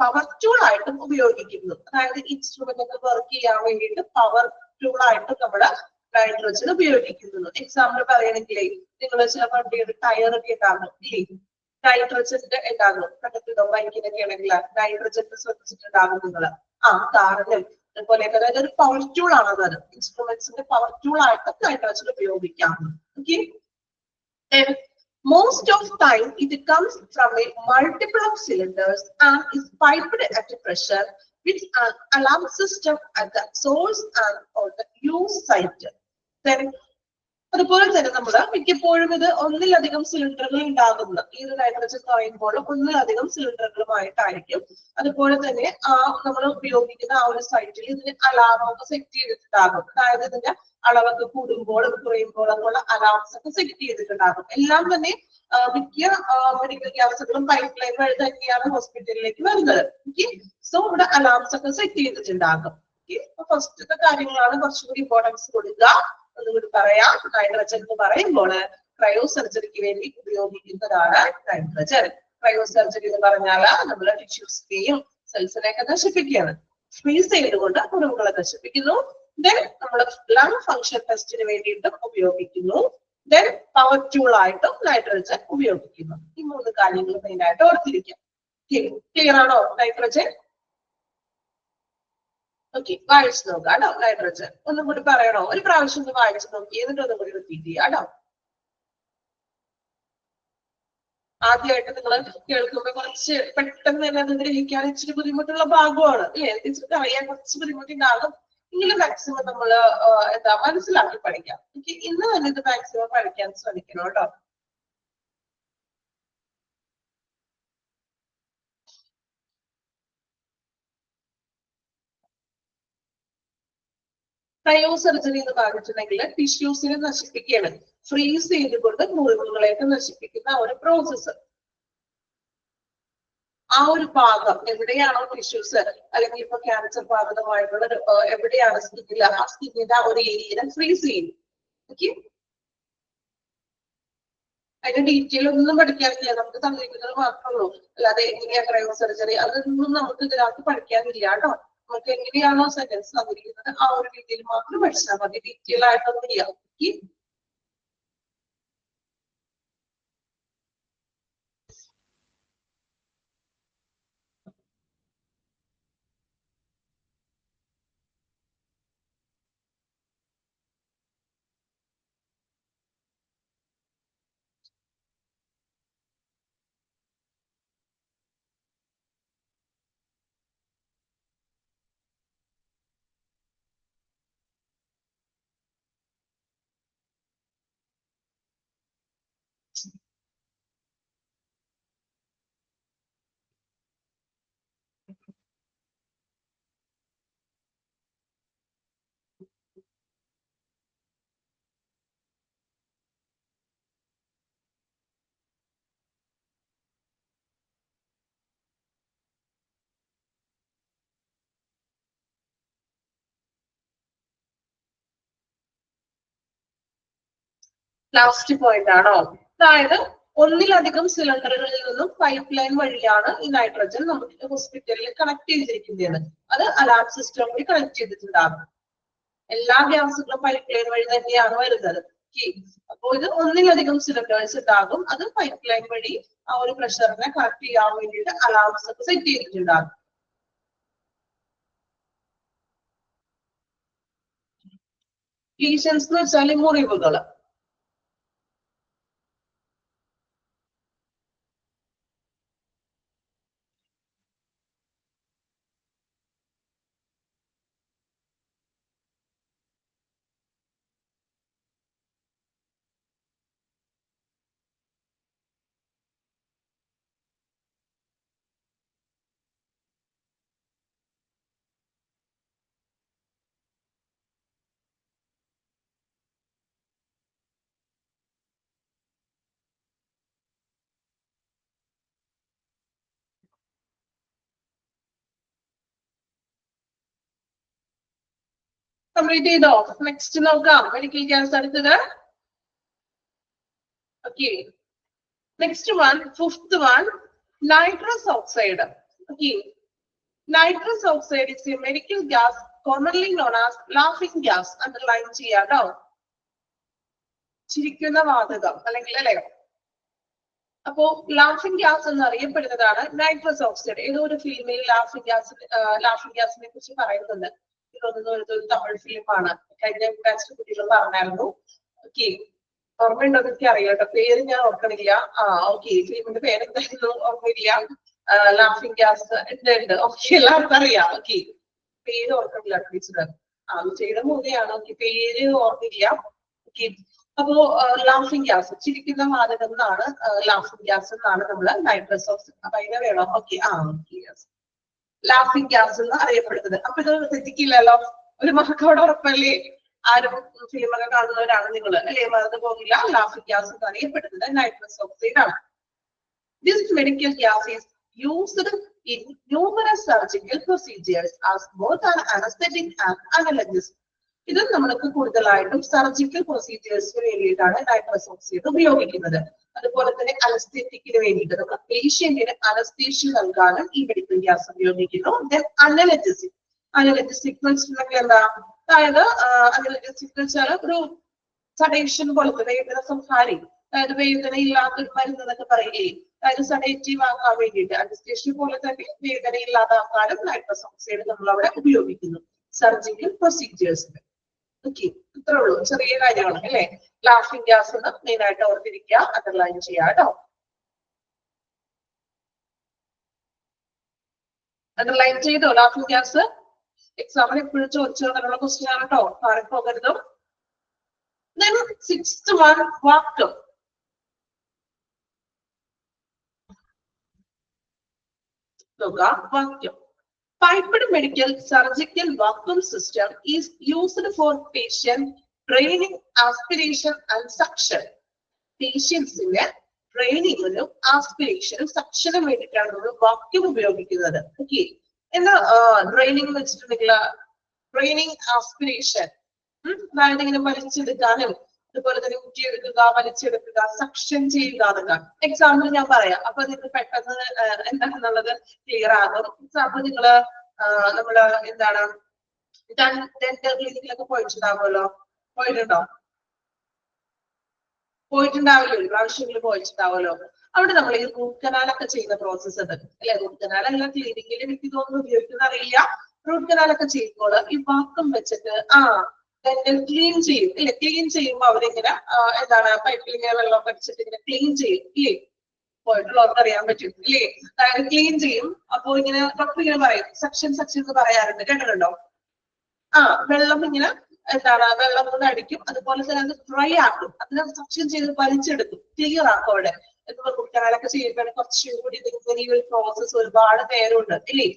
പവർ ടൂൾ ആയിട്ടും ഉപയോഗിക്കുന്നു. അതായത് ഇൻസ്ട്രുമെന്റ് ഒക്കെ വർക്ക് ചെയ്യാൻ വേണ്ടിയിട്ട് പവർ ടൂൾ ആയിട്ടും നമ്മുടെ നൈട്രജൻ ഉപയോഗിക്കുന്നു. എക്സാമ്പിൾ പറയണമെങ്കിലേ നിങ്ങൾ ചില വണ്ടിയുടെ ടയർ ഒക്കെ ഉണ്ടാകും ഇല്ലേ, നൈട്രജന്റെ ഉണ്ടാകും. കണ്ടിട്ടുണ്ടോ? ബൈക്കിനൊക്കെ ആണെങ്കിൽ നൈട്രജന്റെ ശ്രദ്ധിച്ചിട്ടുണ്ടാകും നിങ്ങൾ. കാറിനും അതുപോലെയൊക്കെ. അതായത് ഒരു പവർ ടൂൾ ആണ്. അത് ഇൻസ്ട്രുമെന്റ്സിന്റെ പവർ ടൂൾ ആയിട്ട് നൈട്രജൻ ഉപയോഗിക്കാം. Okay. Most of time it comes from a multiple of cylinders and is piped at a pressure with an alarm system at the source and on the use site. Then അതുപോലെ തന്നെ നമ്മൾ മിക്കപ്പോഴും ഇത് ഒന്നിലധികം സിലിണ്ടറുകൾ ഉണ്ടാകുന്ന ഈ ഒരു നൈട്രജൻ പറയുമ്പോൾ ഒന്നിലധികം സിലിണ്ടറുകളുമായിട്ടായിരിക്കും. അതുപോലെ തന്നെ നമ്മൾ ഉപയോഗിക്കുന്ന ആ ഒരു സൈറ്റിൽ ഇതിന് അലാറമൊക്കെ സെറ്റ് ചെയ്തിട്ടുണ്ടാകും. അതായത് ഇതിന്റെ അളവൊക്കെ കൂടുമ്പോൾ കുറയുമ്പോൾ അതുപോലെ അലാംസ് ഒക്കെ സെറ്റ് ചെയ്തിട്ടുണ്ടാകും. എല്ലാം തന്നെ മിക്ക മെഡിക്കൽ ഗ്യാസുകളും പൈപ്പ് ലൈൻ വഴി തന്നെയാണ് ഹോസ്പിറ്റലിലേക്ക് വരുന്നത്. സോ ഇവിടെ അലാംസ് ഒക്കെ സെറ്റ് ചെയ്തിട്ടുണ്ടാകും. ഫസ്റ്റത്തെ കാര്യങ്ങളാണ് കുറച്ചുകൂടി ഇമ്പോർട്ടൻസ് കൊടുക്കുക. ഒന്നുകൂടി പറയാം. നൈട്രജൻ എന്ന് പറയുമ്പോൾ ക്രയോ സർജറിക്ക് വേണ്ടി ഉപയോഗിക്കുന്നതാണ് നൈട്രജൻ. ക്രയോ സർജറി എന്ന് പറഞ്ഞാൽ നമ്മൾ ടിഷ്യൂസിനെയും സെൽസിനെയൊക്കെ നശിപ്പിക്കുകയാണ്. ഫ്രീസ് ചെയ്തുകൊണ്ട് മുറിവുകളെ നശിപ്പിക്കുന്നു. ദെൻ നമ്മൾ ലങ് ഫംഗ്ഷൻ ടെസ്റ്റിന് വേണ്ടിയിട്ടും ഉപയോഗിക്കുന്നു. ദെൻ പവർ ടൂൾ ആയിട്ടും നൈട്രജൻ ഉപയോഗിക്കുന്നു. ഈ 3 കാര്യങ്ങൾ മെയിൻ ആയിട്ട് ഓർത്തിരിക്കാം. ക്ലിയർ ആണോ നൈട്രജൻ? ഓക്കെ, വായിച്ചു നോക്കാം കേട്ടോ. നൈട്രജൻ ഒന്നും കൂടി പറയണോ? ഒരു പ്രാവശ്യം ഒന്ന് വായിച്ചു നോക്കി എന്നിട്ട് ഒന്നും കൂടി റിപ്പീറ്റ് ചെയ്യാം കേട്ടോ. ആദ്യമായിട്ട് നിങ്ങൾ കേൾക്കുമ്പോ കുറച്ച് പെട്ടെന്ന് തന്നെ അത് ഗ്രഹിക്കാൻ ഇച്ചിരി ബുദ്ധിമുട്ടുള്ള ഭാഗമാണ് അല്ലേ? ടീച്ചർക്ക് അറിയാൻ കുറച്ച് ബുദ്ധിമുട്ടുണ്ടാകും. എങ്കിലും മാക്സിമം നമ്മൾ മനസ്സിലാക്കി പഠിക്കാം. ഇന്ന് തന്നെ ഇത് മാക്സിമം പഠിക്കാൻ ശ്രമിക്കണം കേട്ടോ. ക്രയോ സർജറി എന്ന് പറഞ്ഞിട്ടുണ്ടെങ്കിൽ ടിഷ്യൂസിനെ നശിപ്പിക്കുകയാണ്. ഫ്രീസ് ചെയ്തുകൊണ്ട് മുറിവുകളെയൊക്കെ നശിപ്പിക്കുന്ന ഒരു പ്രോസസ്സ്. ആ ഒരു ഭാഗം എവിടെയാണോ ടിഷ്യൂസ് അല്ലെങ്കിൽ ഇപ്പൊ ക്യാൻസർ ബാധിതമായിട്ടുള്ള എവിടെയാണ് സ്കിന്നിൽ, ആ സ്കിന്നിന്റെ ആ ഒരു ഏരിയനെ ഫ്രീസ് ചെയ്യും. ഓക്കെ, അതിന്റെ ഡീറ്റെയിൽ ഒന്നും പഠിക്കാനില്ല. നമുക്ക് തന്നിരിക്കുന്നത് മാത്രമേ ഉള്ളൂ. അല്ലാതെ എങ്ങനെയാ ക്രയോ സർജറി അതൊന്നും നമുക്ക് ഇതിനകത്ത് പഠിക്കാനില്ല കേട്ടോ. നമുക്ക് എങ്ങനെയാണോ സെന്റൻസ് തന്നിരിക്കുന്നത് ആ ഒരു രീതിയിൽ മാത്രം പഠിച്ചാൽ മതി. ഡീറ്റെയിൽ ആയിട്ടൊന്നും ഇല്ല. ഓക്കെ, ലാസ്റ്റ് പോയിന്റ് ആണോ? അതായത് ഒന്നിലധികം സിലിണ്ടറുകളിൽ നിന്നും പൈപ്പ് ലൈൻ വഴിയാണ് ഈ നൈട്രജൻ നമുക്ക് ഹോസ്പിറ്റലിൽ കണക്ട് ചെയ്തിരിക്കുന്നത്. അത് അലാം സിസ്റ്റം കൂടി കണക്ട് ചെയ്തിട്ടുണ്ടാകും. എല്ലാ ഗ്യാസുകളും പൈപ്പ് ലൈൻ വഴി തന്നെയാണ് വരുന്നത്. അപ്പോ ഇത് ഒന്നിലധികം സിലിണ്ടേഴ്സ് ഉണ്ടാകും. അത് പൈപ്പ് ലൈൻ വഴി ആ ഒരു പ്രഷറിനെ കണക്ട് ചെയ്യാൻ വേണ്ടിയിട്ട് അലാംസ് ഒക്കെ സെറ്റ് ചെയ്തിട്ടുണ്ടാകും. ലീഷൻസ് എന്ന് വെച്ചാൽ മുറിവുകൾ. കംപ്ലീറ്റ് ചെയ്തോ? നെക്സ്റ്റ് നോക്കാം. മെഡിക്കൽ ഗ്യാസ് അടുത്തത്. Okay, next one, fifth one, nitrous oxide. Okay, Nitrous oxide is a medical gas commonly known as laughing gas. Underline ചെയ്യാം ട്ടോ. ചിരിക്കുന്ന വാതകം അല്ലെങ്കിൽ അല്ലെ. അപ്പോ ലാഫിംഗ് ഗ്യാസ് എന്ന് അറിയപ്പെടുന്നതാണ് നൈട്രസ് ഓക്സൈഡ്. ഏതോ ഒരു ഫിലിമിൽ ലാഫിംഗ് ഗ്യാസിനെ കുറിച്ച് പറയുന്നുണ്ട്. ഇതൊരു തമിഴ് ഫിലിമാണ്. കഴിഞ്ഞ ബാച്ചിലെ കുട്ടികൾ പറഞ്ഞായിരുന്നു. ഓക്കെ, ഓർമ്മയുണ്ടോ എനിക്ക് അറിയാം കേട്ടോ, പേര് ഞാൻ ഓർക്കണില്ല. ഓക്കെ, ഫിലിമിന്റെ പേരെന്തായിരുന്നു ഓർമ്മയില്ല. ലാഫിംഗ് ഗ്യാസ് ഉണ്ട്. ഓക്കെ, എല്ലാവർക്കും അറിയാം. ഓക്കെ, പേര് ഓർക്കണില്ല ടീച്ചർ. ചെയ്ത മൂവിയാണ്. ഓക്കെ, പേര് ഓർമ്മില്ല. ഓക്കെ, അപ്പോ ലാഫിംഗ് ഗ്യാസ് ചിരിക്കുന്ന വാതകം എന്നാണ്, ലാഫിംഗ് ഗ്യാസ് എന്നാണ് നമ്മള് നൈട്രസ് ഓക്സൈഡ്. അപ്പൊ അതിനെ വേണം. ഓക്കെ, ലാഫിംഗ് ഗ്യാസ് എന്ന് അറിയപ്പെടുന്നത്. അപ്പൊ ഇത് തെറ്റിക്കില്ലല്ലോ, ഒരു മാർക്കോട് ഉറപ്പല്ലേ. ആരും ഫിലിമൊക്കെ കാണുന്നവരാണ് നിങ്ങൾ അല്ലെ, മറന്നു പോകില്ല. ലാഫിംഗ് ഗ്യാസ് എന്ന് അറിയപ്പെടുന്നത് നൈട്രസ് ഓക്സൈഡ് ആണ്. This medical gas is used in numerous surgical procedures as both an anesthetic and analgesic. ഇത് നമ്മൾക്ക് കൂടുതലായിട്ടും സർജിക്കൽ പ്രൊസീജിയേഴ്സിന് വേണ്ടിയിട്ടാണ് നൈട്രസ് ഓക്സൈഡ് ഉപയോഗിക്കുന്നത്. അതുപോലെ തന്നെ അനസ്തേറ്റിക്കിന് വേണ്ടിയിട്ട് നമ്മൾ പേഷ്യന്റിന് അനസ്തേഷ്യ നൽകാനും ഈ മെഡിക്കൽ ഗ്യാസ് ഉപയോഗിക്കുന്നു. ദെൻ അനലജസിക് വെച്ചിട്ടുണ്ടെങ്കിൽ എന്താ, അതായത് അനലജസിക് എന്ന് വെച്ചാൽ ഒരു സഡേഷൻ പോലത്തെ വേദന സംഹാരി, അതായത് വേദന ഇല്ലാത്തൊരു മരുന്ന് എന്നൊക്കെ പറയില്ലേ, അതായത് സഡേറ്റീവ് ആക്കാൻ വേണ്ടിയിട്ട് അനസ്തേഷ്യ പോലെ തന്നെ വേദന ഇല്ലാതാക്കാനും നൈട്രസ് ഓക്സൈഡ് നമ്മൾ അവിടെ ഉപയോഗിക്കുന്നു സർജിക്കൽ പ്രൊസീജിയേഴ്സിന്. ഓക്കെ, ഇത്രേ ഉള്ളൂ, ചെറിയ കാര്യമാണ് അല്ലെ. ലാഫിംഗ് ഗ്യാസ് എന്ന് മെയിൻ ആയിട്ട് ഓർത്തിരിക്കുക, അണ്ടർലൈൻ ചെയ്യാം കേട്ടോ. അണ്ടർലൈൻ ചെയ്തോ ലാഫിംഗ് ഗ്യാസ്? എക്സാമിന് എപ്പോഴും ചോദിച്ചാൽ ക്വസ്റ്റ്യൻ ആണ് കേട്ടോ, മാറിപ്പോകരുത്. Then sixth one, vacuum. Vacuum. Piped medical surgical vacuum system is used for patient training, aspiration and suction. Patients in training, aspiration, suction വേണ്ടിയിട്ടാണ് നമ്മൾ vacuum ഉപയോഗിക്കുന്നത്. Okay. എന്താ training എന്ന് വെച്ചിട്ടുണ്ടെങ്കിൽ training, aspiration, അതായത് ഇങ്ങനെ വലിച്ചെടുക്കാനും അതുപോലെ തന്നെ ഊറ്റിയെടുക്കുക, വലിച്ചെടുക്കുക, സക്ഷൻ ചെയ്യുക എന്നൊക്കെ. എക്സാമ്പിൾ ഞാൻ പറയാം, അപ്പൊ നിങ്ങൾക്ക് പെട്ടെന്ന് എന്താണെന്നുള്ളത് ക്ലിയർ ആകും. എക്സാമ്പിൾ നിങ്ങള് നമ്മള് എന്താണ് ഡെന്റൽ ക്ലിനിക്കിലൊക്കെ പോയിട്ടുണ്ടാവുമല്ലോ, പോയിട്ടുണ്ടാവില്ലോ, പ്രാവശ്യങ്ങളിൽ പോയിട്ടുണ്ടാവുമല്ലോ. അവിടെ നമ്മൾ ഈ റൂട്ട് കനാലൊക്കെ ചെയ്യുന്ന പ്രോസസ്സ് ഉണ്ട് അല്ലെ. റൂട്ട് കനാൽ എല്ലാം ക്ലിനിക്കിൽ എനിക്ക് തോന്നുന്നു ഉപയോഗിക്കുന്ന അറിയില്ല. റൂട്ട് കനാലൊക്കെ ചെയ്യുമ്പോൾ ഈ വാക്കം വെച്ചിട്ട് ക്ലീൻ ചെയ്യും ഇല്ലേ. ക്ലീൻ ചെയ്യുമ്പോൾ അവരിങ്ങനെ എന്താണ് പൈപ്പിൽ ഇങ്ങനെ വെള്ളം അടിച്ചിട്ട് ഇങ്ങനെ ക്ലീൻ ചെയ്യും ഇല്ലേ. പോയിട്ടുള്ളവർക്ക് അറിയാൻ പറ്റും ഇല്ലേ. അതായത് ക്ലീൻ ചെയ്യും. അപ്പൊ ഇങ്ങനെ ഡോക്ടർ ഇങ്ങനെ പറയും സക്ഷൻ എന്ന് പറയാറുണ്ട്, കേട്ടിട്ടുണ്ടോ? വെള്ളം ഇങ്ങനെ എന്താണ് വെള്ളം കൊണ്ട് അടിക്കും, അതുപോലെ തന്നെ അത് ഡ്രൈ ആക്കും, അതിനെ സക്ഷൻ ചെയ്ത് വലിച്ചെടുക്കും, ക്ലിയർ ആക്കും. അവിടെ ഇപ്പൊ കുട്ടികളൊക്കെ ചെയ്യുമ്പോൾ കുറച്ചും കൂടി ഈ ഒരു പ്രോസസ് ഒരുപാട് പേരുണ്ട് ഇല്ലേ.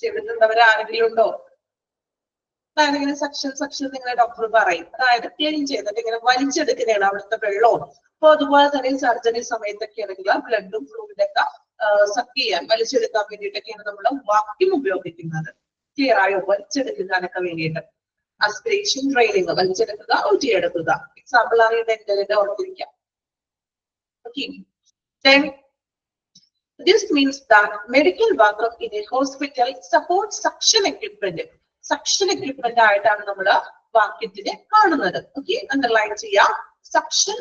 ചെയ്തിട്ടുണ്ടവർ ആരെങ്കിലും ഉണ്ടോ? അതായത് ഇങ്ങനെ സക്ഷൻ നിങ്ങളെ ഡോക്ടർ പറയും, അതായത് ക്ലീൻ ചെയ്തിട്ട് ഇങ്ങനെ വലിച്ചെടുക്കുന്നതാണ് അവിടുത്തെ വെള്ളവും. അപ്പൊ അതുപോലെ തന്നെ സർജറി സമയത്തൊക്കെ ആണെങ്കിൽ ബ്ലഡും ഫ്ലൂയിഡൊക്കെ സക്ക് ചെയ്യാൻ വലിച്ചെടുക്കാൻ വേണ്ടിയിട്ടൊക്കെയാണ് നമ്മൾ വാക്യൂം ഉപയോഗിക്കുന്നത്. ക്ലിയർ ആയോ? വലിച്ചെടുക്കാനൊക്കെ വേണ്ടിയിട്ട്. അസ്പിറേഷൻ, ട്രെയിനിങ്, വലിച്ചെടുക്കുക, ഊറ്റിയെടുക്കുക. എക്സാമ്പിൾ ആണ് ഈ ഡെന്റലിന്റെ ഓർത്തിരിക്കാം. ഓക്കെ, this means that medical vacuum in a hospital supports suction equipment. Suction equipment ആയിട്ടാണ് നമ്മൾ വാക്യത്തിനെ കാണുന്നത്. ഓക്കെ, അണ്ടർലൈൻ ചെയ്യാം. സക്ഷൻ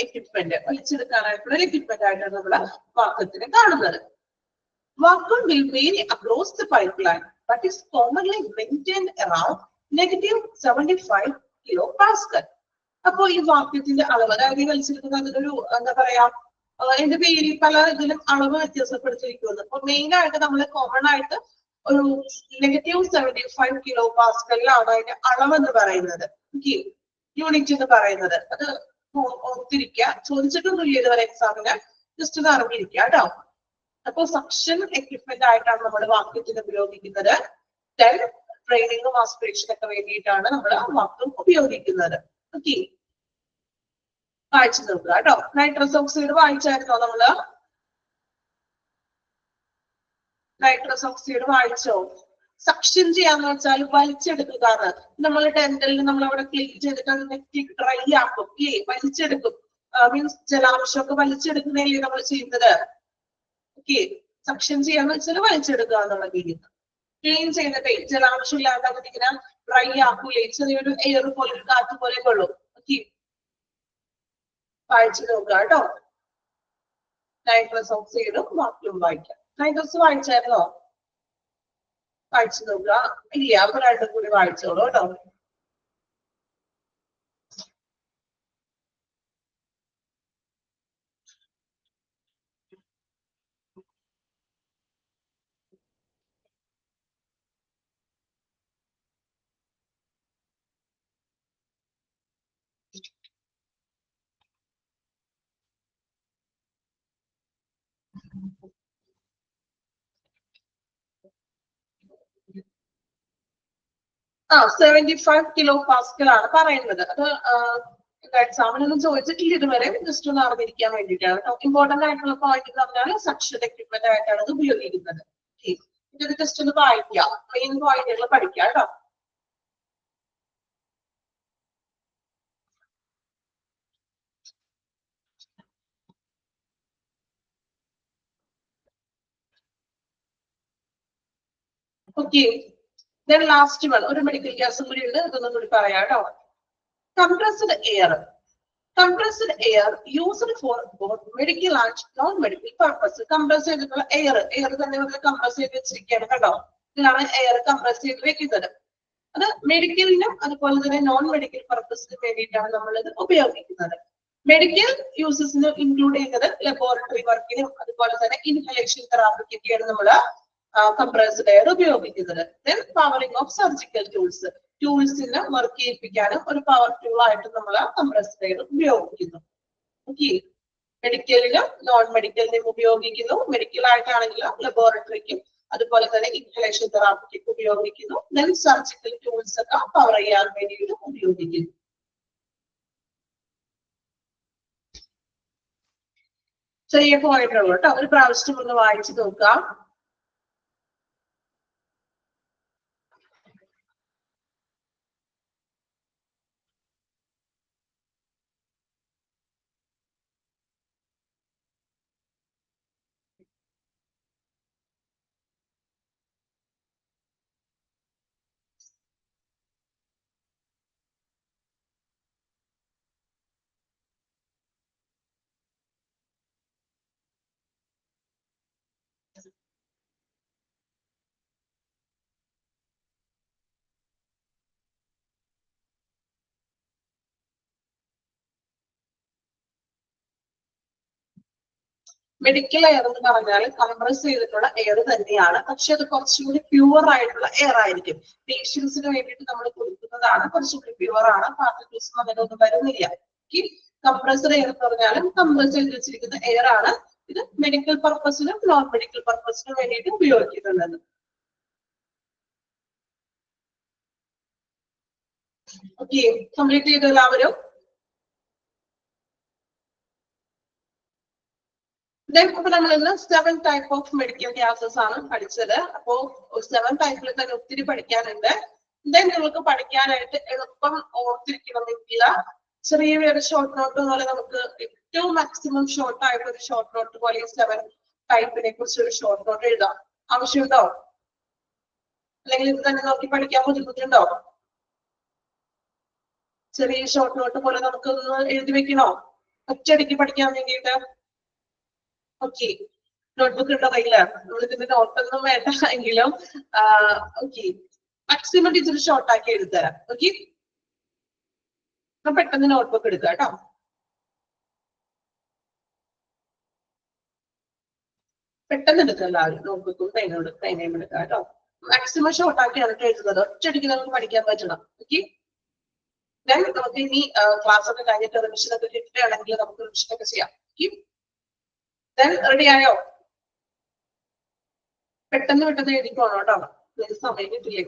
എക്യുപ്മെന്റ്, വലിച്ചെടുക്കാനായിട്ടുള്ള എക്യുപ്മെന്റ് ആയിട്ടാണ് നമ്മൾ വാക്യത്തിനെ കാണുന്നത്. Vacuum will vary across the pipeline, but is commonly maintained around -75 kilopascal. അപ്പോ ഈ വാക്യത്തിന്റെ അളവ്, അതായത് വലിച്ചെടുക്കുന്ന ഒരു എന്താ പറയാ, എന്റെ പേര് പല ഇതിലും അളവ് വ്യത്യാസപ്പെടുത്തിയിരിക്കുന്നത്. അപ്പൊ മെയിൻ ആയിട്ട് നമ്മൾ കോമൺ ആയിട്ട് ഒരു -75 kilopascal-ലാണ് അതിന്റെ അളവ് എന്ന് പറയുന്നത്. ഓക്കെ, യൂണിറ്റ് എന്ന് പറയുന്നത്. അത് ഓർത്തിരിക്കുക. ചോദിച്ചിട്ടൊന്നുമില്ല ഇതുവരെ എക്സാമിന്, ജസ്റ്റ് ഒന്ന് അറിഞ്ഞിരിക്കുക കേട്ടോ. അപ്പൊ സക്ഷൻ എക്യുപ്മെന്റ് ആയിട്ടാണ് നമ്മൾ വാക്യത്തിന് ഉപയോഗിക്കുന്നത്. ട്രെയിനിങ്ങും ആസ്പിറേഷനും ഒക്കെ വേണ്ടിയിട്ടാണ് നമ്മൾ വാക്യം ഉപയോഗിക്കുന്നത്. ഓക്കെ, വായിച്ചു നോക്കുക കേട്ടോ. നൈട്രസ് ഓക്സൈഡ് വായിച്ചായിരുന്നോ നമ്മള്? നൈട്രസ് ഓക്സൈഡ് വായിച്ചോ? സക്ഷൻ ചെയ്യാന്ന് വെച്ചാൽ വലിച്ചെടുക്കുക. നമ്മൾ ഡെന്റലിൽ നമ്മൾ അവിടെ ക്ലീൻ ചെയ്തിട്ട് അതിനെ ഡ്രൈ ആക്കും, വലിച്ചെടുക്കും. മീൻസ് ജലാംശമൊക്കെ വലിച്ചെടുക്കുന്നതല്ലേ നമ്മൾ ചെയ്യുന്നത്. ഓക്കെ, സക്ഷൻ ചെയ്യാന്ന് വെച്ചാൽ വലിച്ചെടുക്കുക എന്നുള്ള രീതിയിൽ. ക്ലീൻ ചെയ്തിട്ടേ ജലാംശം ഇല്ലാതെ ഇങ്ങനെ ഡ്രൈ ആക്കൂലേ, ചെറിയൊരു എയർ പോലെ ഒരു കാറ്റ് പോലെ കൊള്ളും. ഓക്കെ, വായിച്ചു നോക്കുക കേട്ടോ. നൈട്രസ് ഓക്സൈഡും വാക്യൂം വായിക്കാം. നൈട്രസ് വായിച്ചായിരുന്നോ? വായിച്ചു നോക്കുക. ഇല്ല, അപ്പൊ രണ്ടും കൂടി വായിച്ചോളൂ കേട്ടോ. ആ 75 കിലോ പാസ്കൽ ആണ് പറയുന്നത്. അത് എക്സാമിനൊന്നും ചോദിച്ചിട്ടില്ല ഇതുവരെ, ജസ്റ്റ് ഒന്ന് അറിഞ്ഞിരിക്കാൻ വേണ്ടിയിട്ടാണ്. ഇമ്പോർട്ടന്റ് ആയിട്ടുള്ള പോയിന്റ് എന്ന് പറഞ്ഞാൽ സക്ഷൻ എക്യുപ്മെന്റ് ആയിട്ടാണ് ഇത് ഉപയോഗിക്കുന്നത്. ഇത് ജസ്റ്റ് ഒന്ന് വായിക്കാം, മെയിൻ പോയിന്റുകൾ പഠിക്കാം കേട്ടോ. ഓക്കെ, then last one ഒരു മെഡിക്കൽ ഗ്യാസും കൂടി ഉണ്ട്, ഇതൊന്നും കൂടി പറയാം കേട്ടോ. Compressed air. Compressed air used for both medical and non-medical purpose. Compress ചെയ്തിട്ടുള്ള എയർ തന്നെ കംപ്രസ് ചെയ്ത് വെച്ചിരിക്കുകയാണ് കേട്ടോ. ഇതിലാണ് എയർ കംപ്രസ് ചെയ്ത് വെക്കുന്നത്. അത് മെഡിക്കലിനും അതുപോലെ തന്നെ നോൺ മെഡിക്കൽ പർപ്പസിന് വേണ്ടിയിട്ടാണ് നമ്മൾ ഇത് ഉപയോഗിക്കുന്നത്. മെഡിക്കൽ യൂസസിന് ഇൻക്ലൂഡ് ചെയ്യുന്നത് ലബോറട്ടറി വർക്കിനും അതുപോലെ തന്നെ ഇൻഹലേഷൻ തെറാപ്പിക്കൊക്കെയാണ് നമ്മൾ കംപ്രസ്ഡ് എയർ ഉപയോഗിക്കുന്നത്. Then powering of surgical tools. ടൂൾസിന് വർക്ക് ചെയ്യിപ്പിക്കാനും ഒരു പവർ ടൂൾ ആയിട്ട് നമ്മൾ കംപ്രസ്ഡ് എയർ ഉപയോഗിക്കുന്നു. ഓക്കെ, മെഡിക്കലിനും നോൺ മെഡിക്കലിനും ഉപയോഗിക്കുന്നു. മെഡിക്കൽ ആയിട്ടാണെങ്കിലും ലബോറട്ടറിക്കും അതുപോലെ തന്നെ ഇൻഹലേഷൻ തെറാപ്പിക്കും ഉപയോഗിക്കുന്നു. ദെൻ സർജിക്കൽ ടൂൾസ് ഒക്കെ പവർ ചെയ്യാൻ വേണ്ടിയിട്ട് ഉപയോഗിക്കുന്നു. ചെറിയ പോയിന്റ് ഉള്ളൂ കേട്ടോ, ഒരു പ്രാവശ്യം ഒന്ന് വായിച്ചു നോക്കാം. മെഡിക്കൽ എയർ എന്ന് പറഞ്ഞാൽ കംപ്രസ് ചെയ്തിട്ടുള്ള എയർ തന്നെയാണ്, പക്ഷെ അത് കുറച്ചുകൂടി പ്യുവർ ആയിട്ടുള്ള എയർ ആയിരിക്കും. പേഷ്യൻസിന് വേണ്ടിയിട്ട് നമ്മൾ കൊടുക്കുന്നതാണ്, കുറച്ചുകൂടി പ്യുവർ ആണ്, പാർട്ടിക്കിൾസ് അങ്ങനെയൊന്നും വരുന്നില്ല. കംപ്രസ്ഡ് എയർ എന്ന് പറഞ്ഞാലും കംപ്രസ് ചെയ്ത് വെച്ചിരിക്കുന്ന എയർ ആണ്. ഇത് മെഡിക്കൽ പർപ്പസിനും നോൺ മെഡിക്കൽ പർപ്പസിനും വേണ്ടിയിട്ട് ഉപയോഗിക്കുന്നുള്ളത്. ഓക്കെ, കംപ്ലീറ്റ് ചെയ്തു എല്ലാവരും. അപ്പൊ നമ്മൾ ഇന്ന് 7 ടൈപ്പ് ഓഫ് മെഡിക്കൽ ഗ്യാസസ് ആണ് പഠിച്ചത്. അപ്പോ 7 ടൈപ്പിൽ തന്നെ ഒത്തിരി പഠിക്കാനുണ്ട്. ദെൻ നിങ്ങൾക്ക് പഠിക്കാനായിട്ട് എളുപ്പം ഓർത്തിരിക്കണമെന്നില്ല, ചെറിയൊരു ഷോർട്ട് നോട്ട് പോലെ നമുക്ക് ഏറ്റവും മാക്സിമം ഷോർട്ട് ആയിട്ട് ഒരു ഷോർട്ട് നോട്ട് പോലെ 7 ടൈപ്പിനെ കുറിച്ച് ഒരു ഷോർട്ട് നോട്ട് എഴുതാം. ആവശ്യമുണ്ടോ? അല്ലെങ്കിൽ ഇത് തന്നെ നോക്കി പഠിക്കാൻ ബുദ്ധിമുട്ടുണ്ടോ? ചെറിയ ഷോർട്ട് നോട്ട് പോലെ നമുക്ക് ഒന്ന് എഴുതി വെക്കണോ ഒറ്റയടിക്ക് പഠിക്കാൻ വേണ്ടിയിട്ട്? ഓക്കെ, നോട്ട്ബുക്ക് ഉണ്ടോ കയ്യില്? നമ്മൾ ഇതിന്റെ നോട്ടൊന്നും വേണ്ട എങ്കിലും ഓക്കെ, മാക്സിമം ടീച്ചർ ഷോർട്ട് ആക്കി എഴുതരാം. ഓക്കെ, പെട്ടെന്ന് നോട്ട്ബുക്ക് എടുക്കുക കേട്ടോ. പെട്ടെന്ന് എടുക്കുക എല്ലാവരും, നോട്ട്ബുക്കും പേനയും എടുക്കുക കേട്ടോ. മാക്സിമം ഷോർട്ട് ആക്കിയാണ് എഴുതുന്നത്, ഒറ്റയടിക്ക് നമുക്ക് പഠിക്കാൻ പറ്റണം. ഓക്കെ, ദെൻ നമുക്ക് ഇനി ക്ലാസ് ഒക്കെ കഴിഞ്ഞിട്ട് റിവിഷൻ ഒക്കെ കിട്ടുകയാണെങ്കിൽ നമുക്ക് റിവിഷൻ ഒക്കെ ചെയ്യാം. റെഡി ആയോ? പെട്ടെന്ന് എഴുതിക്കോണോ കേട്ടോ, സമയം കിട്ടില്ലേ.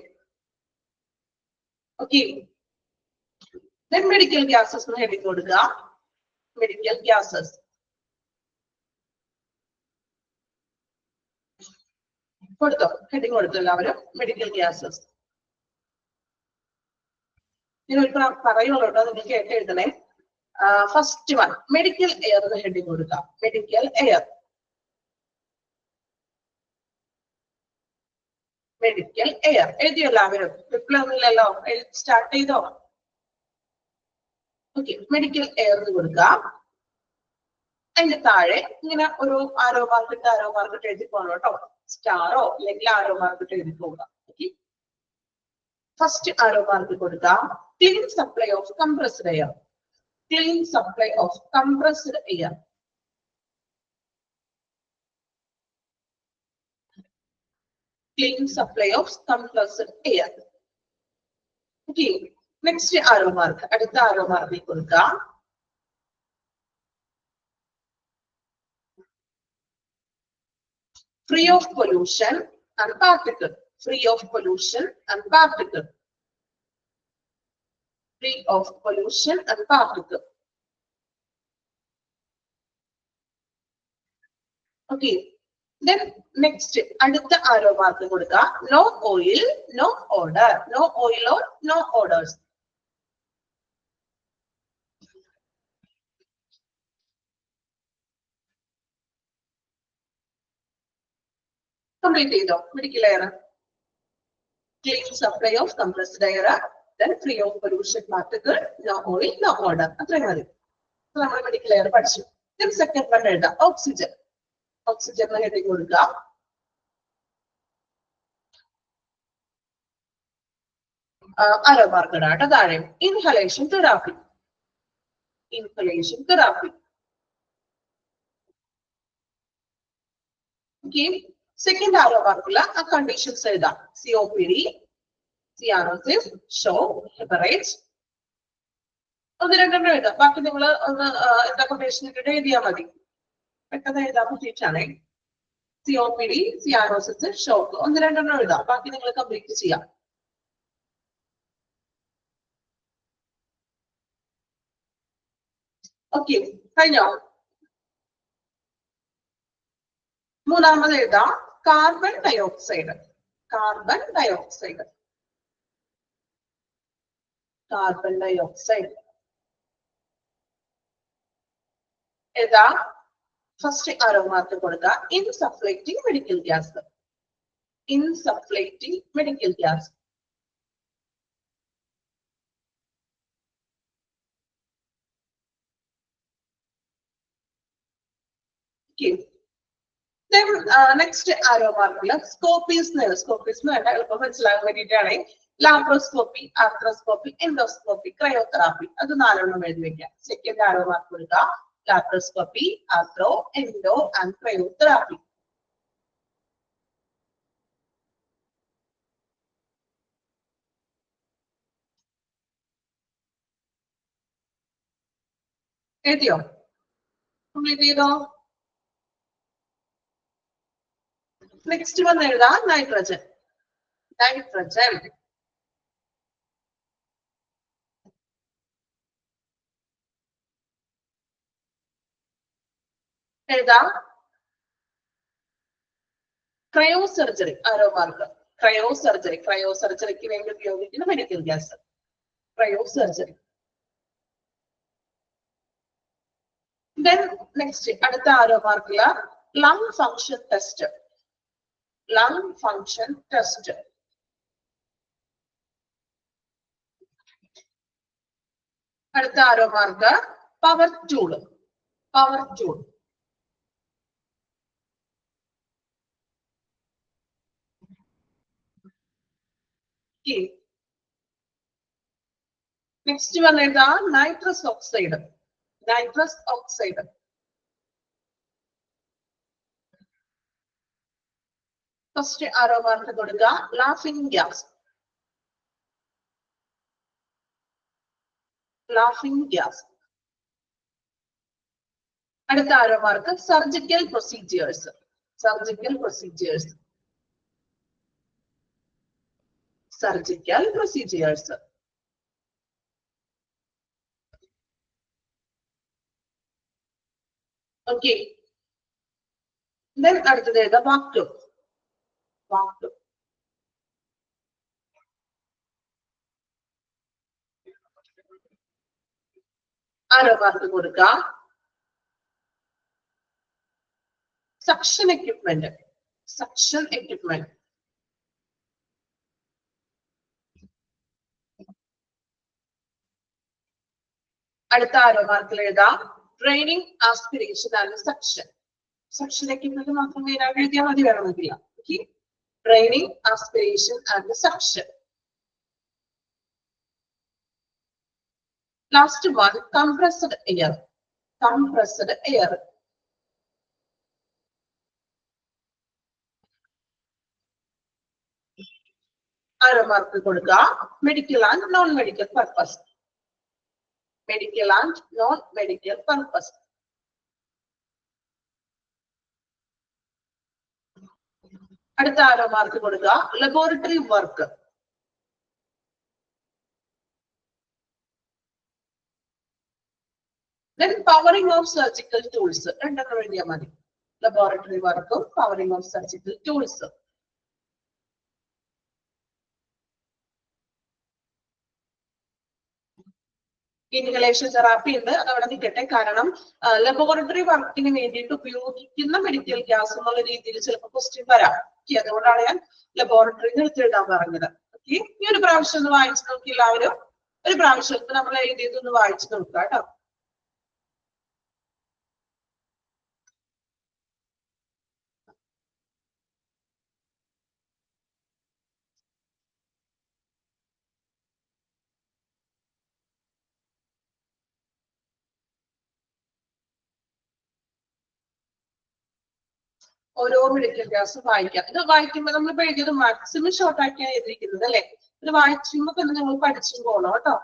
ഓക്കെ, മെഡിക്കൽ ഗ്യാസസ് എന്ന് എഴുതി കൊടുക്കുക. മെഡിക്കൽ ഗ്യാസസ് കൊടുത്തോ, ഹെഡിങ് കൊടുത്തു എല്ലാവരും. മെഡിക്കൽ ഗ്യാസസ് ഞാൻ ഒരു പറയുള്ളൂ കേട്ടോ, നിങ്ങൾ കേട്ട് എഴുതണേ. ഫസ്റ്റ് വൺ മെഡിക്കൽ എയർ എന്ന് ഹെഡിങ് കൊടുക്കാം. മെഡിക്കൽ എയർ, മെഡിക്കൽ എയർ എഴുതിയോ എല്ലാവരും? റിപ്ലൈ ഒന്നുമില്ലല്ലോ, സ്റ്റാർട്ട് ചെയ്തോ? ഓക്കെ, മെഡിക്കൽ എയർ എന്ന് കൊടുക്കാം. അതിന്റെ താഴെ ഇങ്ങനെ ഒരു ആരോ മാർക്കിട്ട് എഴുതി പോകണം കേട്ടോ. സ്റ്റാറോ അല്ലെങ്കിൽ ആരോ മാർക്കിട്ട് എഴുതി പോകാം. ഓക്കെ, ഫസ്റ്റ് ആരോ മാർക്ക് കൊടുക്കാം. Clean supply of compressed air, clean supply of compressed air, clean supply of compressed air. Okay, next arrow mark, അടുത്ത arrow mark കൊടുക്കാം. Free of pollution and particle, free of pollution and particle, free of pollution and particle. Okay, then next അടുത്ത arrow mark കൊടുക്കുക. No oil, no odor, no oil or no odors. Complete ചെയ്തോ? Medical air, clean supply of compressed air, then free of pollution particle, no oil, no odor. അത്രയും മതി. നമ്മൾ medical air പഠിച്ചു. Then second one എഴുതാം. Oxygen, oxygen heading കൊടുക്കാം. arrow mark ഇടാം കേട്ടോ താഴെ. Inhalation therapy, inhalation therapy. Okay, second arrow mark ആ കണ്ടീഷൻസ് എഴുതാം. COPD, cianosis, shock, hemorrhage. ഒന്ന് രണ്ടെണ്ണം എഴുതാം. ബാക്കി നിങ്ങൾ ഒന്ന് എന്താ കൊട്ടേഷൻ ഇട്ടിട്ട് എഴുതിയാൽ മതി. പെട്ടെന്ന് എഴുതാൻ പറ്റിയിട്ടാണേ. COPD, cianosis, shock ഒന്ന് രണ്ടെണ്ണം എഴുതാം. ബാക്കി നിങ്ങൾ കംപ്ലീറ്റ് ചെയ്യാം. ഓക്കെ, കഴിഞ്ഞോ? മൂന്നാമത് എഴുതാം carbon dioxide, carbon dioxide, carbon dioxide. ഏതാ? ഫസ്റ്റ് ആരോ മാർക്ക് കൊടുക്കുക. Insufflating medical gas, insufflating medical gas. Next arrow മാർക്കില് സ്കോപ്പീസ്, സ്കോപ്പീസ് എളുപ്പം മനസ്സിലാകാൻ വേണ്ടിയിട്ടാണ്. ലാപ്രോസ്കോപ്പി, ആർത്രോസ്കോപ്പി, എൻഡോസ്കോപ്പി, ക്രയോതെറാപ്പി, അത് നാലെണ്ണം എഴുതി വെക്കാം. സെക്കൻഡ് ആരോ മാർക്ക് കൊടുക്കുക. Laparoscopy, arthro, endo and cryotherapy. എഴുതിയോ? കംപ്ലീറ്റ് ചെയ്തോ? നെക്സ്റ്റ് വന്ന് എഴുതാം നൈട്രജൻ, നൈട്രജൻ. എഴുതാം cryo surgery, arrow mark. Cryo surgery, cryo സർജറിക്ക് വേണ്ടി ഉപയോഗിക്കുന്ന medical gas, cryo surgery. Then next അടുത്ത ആരോ മാർക്കില് lung function test, lung function test. അടുത്ത arrow mark power tool, power tool. Next വന്നേതാ nitrous oxide, nitrous oxide. First arrow mark കൊടുക്കുക. Laughing gas, laughing gas. അടുത്ത arrow mark surgical procedures, surgical procedures, surgical procedures. Okay, അടുത്തത് ഏതാ? Vacuum, vacuum. Arrow mark കൊടുക്കാം. Suction equipment. Suction equipment. അടുത്ത arrow മാർക്കിൽ എഴുതാം. Draining, aspiration and suction. Suction equipment മാത്രം മെയിനായിട്ട് എഴുതിയാൽ മതി, വേണമെന്നില്ല. Okay, draining, aspiration and suction. Last one, compressed air. Compressed air. Arrow mark കൊടുക്കുക. Medical and non medical purpose. Medical and non medical purpose. അടുത്ത ആരോ മാർക്ക് കൊടുക്കുക. Laboratory work. Then powering of surgical tools. രണ്ടെണ്ണം എഴുതിയാൽ മതി. Laboratory വർക്കും powering of surgical tools. Inhalation therapy ഉണ്ട്, അതവിടെ നിൽക്കട്ടെ. കാരണം ലബോറട്ടറി വർക്കിന് വേണ്ടിയിട്ട് ഉപയോഗിക്കുന്ന മെഡിക്കൽ ഗ്യാസ് എന്നുള്ള രീതിയിൽ ചിലപ്പോൾ ക്വസ്റ്റ്യൻ വരാം. ഓക്കെ, അതുകൊണ്ടാണ് ഞാൻ ലബോറട്ടറി എടുത്തെഴുതാൻ പറഞ്ഞത്. ഓക്കെ, ഈ ഒരു പ്രാവശ്യം ഒന്ന് വായിച്ചു നോക്കി എല്ലാവരും. ഒരു പ്രാവശ്യം ഇപ്പൊ നമ്മൾ എഴുതിയതൊന്ന് വായിച്ചു നോക്കുക കേട്ടോ. ഓരോ മെഡിക്കൽ ഗ്യാസും വായിക്കാം. ഇത് വായിക്കുമ്പോൾ നമ്മൾ എഴുതിയത് മാക്സിമം ഷോർട്ട് ആക്കിയാണ് എഴുതിയിരിക്കുന്നത് അല്ലെ. ഇത് വായിക്കുമ്പോൾ തന്നെ നിങ്ങൾ പഠിച്ചും പോകണം കേട്ടോ.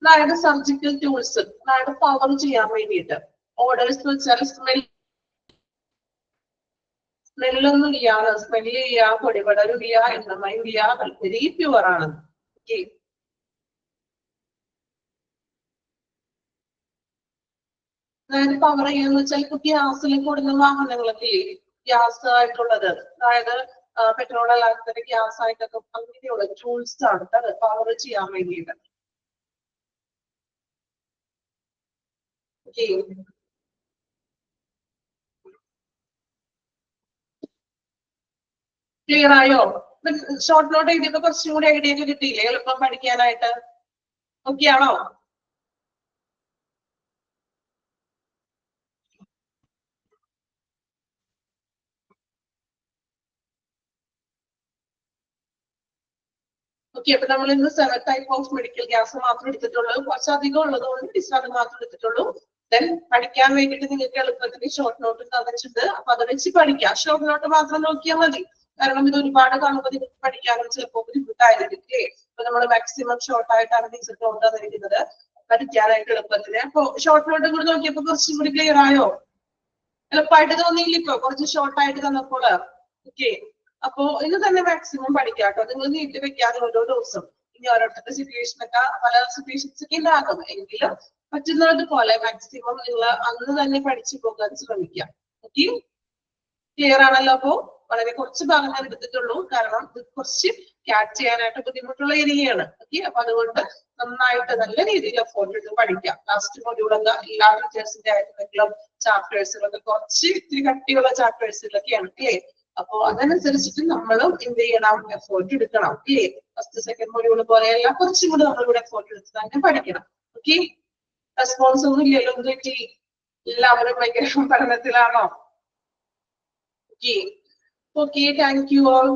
അതായത് സർജിക്കൽ ടൂൾസ്, അതായത് പവർ ചെയ്യാൻ വേണ്ടിയിട്ട്. ഓർഡേഴ്സ് എന്ന് വെച്ചാൽ സ്മെല്ലൊന്നും ഇല്ലാതെ, സ്മെല്ല് ഇല്ല, പൊടിപടലില്ല, എണ്ണമയം ഇല്ല, വെരി പ്യുവർ ആണ്. ഓക്കെ, അതായത് പവർ ചെയ്യാന്ന് വെച്ചാൽ ഇപ്പൊ ഗ്യാസിൽ കൂടുന്ന വാഹനങ്ങളൊക്കെ ഗ്യാസ് ആയിട്ടുള്ളത്, അതായത് പെട്രോൾ അല്ലാത്ത ഗ്യാസ് ആയിട്ടൊക്കെ അങ്ങനെയുള്ള ടൂൾസ് ആണ് അത് പവർ ചെയ്യാൻ വേണ്ടിയിട്ട്. ഓക്കെ, ക്ലിയർ ആയോ? ഷോർട്ട് നോട്ട് എഴുതിയപ്പോ കുറച്ചും കൂടി ഐഡിയ ഒക്കെ കിട്ടിയില്ലേ എളുപ്പം പഠിക്കാനായിട്ട്? ഓക്കെ ആണോ? ഓക്കെ, അപ്പൊ നമ്മൾ ഇന്ന് 7 ടൈപ്പ് ഓഫ് മെഡിക്കൽ ഗ്യാസ് മാത്രം എടുത്തിട്ടുള്ളൂ. കുറച്ചധികം ഉള്ളത് കൊണ്ട് ഡിസ്കാർഡ് മാത്രം എടുത്തിട്ടുള്ളൂ. ദെൻ പഠിക്കാൻ വേണ്ടിയിട്ട് നിങ്ങൾക്ക് എളുപ്പത്തിൽ ഷോർട്ട് നോട്ട് തന്നിട്ടുണ്ട്. അപ്പൊ അത് വെച്ച് പഠിക്കാം. ഷോർട്ട് നോട്ട് മാത്രം നോക്കിയാൽ മതി. കാരണം ഇത് ഒരുപാട് കാണുമ്പോൾ നിങ്ങൾക്ക് പഠിക്കാനും ചിലപ്പോൾ ബുദ്ധിമുട്ടായിരിക്കും അല്ലേ. അപ്പൊ നമ്മൾ മാക്സിമം ഷോർട്ട് ആയിട്ടാണ് ടീച്ചർ നോട്ട് തന്നിരിക്കുന്നത് പഠിക്കാനായിട്ട് എളുപ്പത്തിന്. അപ്പൊ ഷോർട്ട് നോട്ട് കൂടി നോക്കിയപ്പോ കുറച്ചും കൂടി ക്ലിയർ ആയോ? എളുപ്പമായിട്ട് തോന്നിയില്ല ഇപ്പൊ കുറച്ച് ഷോർട്ട് ആയിട്ട് തന്നപ്പോൾ? ഓക്കെ, അപ്പോ ഇന്ന് തന്നെ മാക്സിമം പഠിക്കാം കേട്ടോ. നിങ്ങൾ നീട്ടി വെക്കാതെ ഓരോ ദിവസം. ഇനി ഓരോരുത്തരുടെ സിറ്റുവേഷൻ ഒക്കെ പല സിറ്റുവേഷൻസ് ഒക്കെ ഉണ്ടാകും. എങ്കിലും പറ്റുന്നത് പോലെ മാക്സിമം നിങ്ങൾ അന്ന് തന്നെ പഠിച്ചു പോകാൻ ശ്രമിക്കാം. ഓക്കെ, ക്ലിയർ ആണല്ലോ? അപ്പോ വളരെ കുറച്ച് ഭാഗം ഞാൻ എടുത്തിട്ടുള്ളൂ. കാരണം ഇത് കുറച്ച് ക്യാച്ച് ചെയ്യാനായിട്ട് ബുദ്ധിമുട്ടുള്ള ഏരിയയാണ്. ഓക്കെ, അപ്പൊ അതുകൊണ്ട് നന്നായിട്ട് നല്ല രീതിയിൽ എഫോർട്ട് എടുത്ത് പഠിക്കാം. ലാസ്റ്റ് മൊഡ്യൂളൊക്കെ എല്ലാ ടീച്ചേഴ്സിന്റെ ആയിട്ടുള്ള ചാപ്റ്റേഴ്സിലൊക്കെ കുറച്ച് ഇത്തിരി കട്ടിയുള്ള ചാപ്റ്റേഴ്സിലൊക്കെയാണ് അല്ലേ. അപ്പൊ അതനുസരിച്ചിട്ട് നമ്മളും എന്ത് ചെയ്യണം? എഫോർട്ട് എടുക്കണം അല്ലേ. ഫസ്റ്റ് സെക്കൻഡ് മൊഡ്യൂള് പോലെയല്ല, കുറച്ചും കൂടി നമ്മളിവിടെ എഫോർട്ട് എടുത്ത് തന്നെ പഠിക്കണം. ഓക്കെ, റെസ്പോൺസ് ഒന്നും ഇല്ലല്ലോ? എന്ത് പറ്റി? എല്ലാവരും ഭയങ്കര പഠനത്തിലാണോ? Okay, thank you all.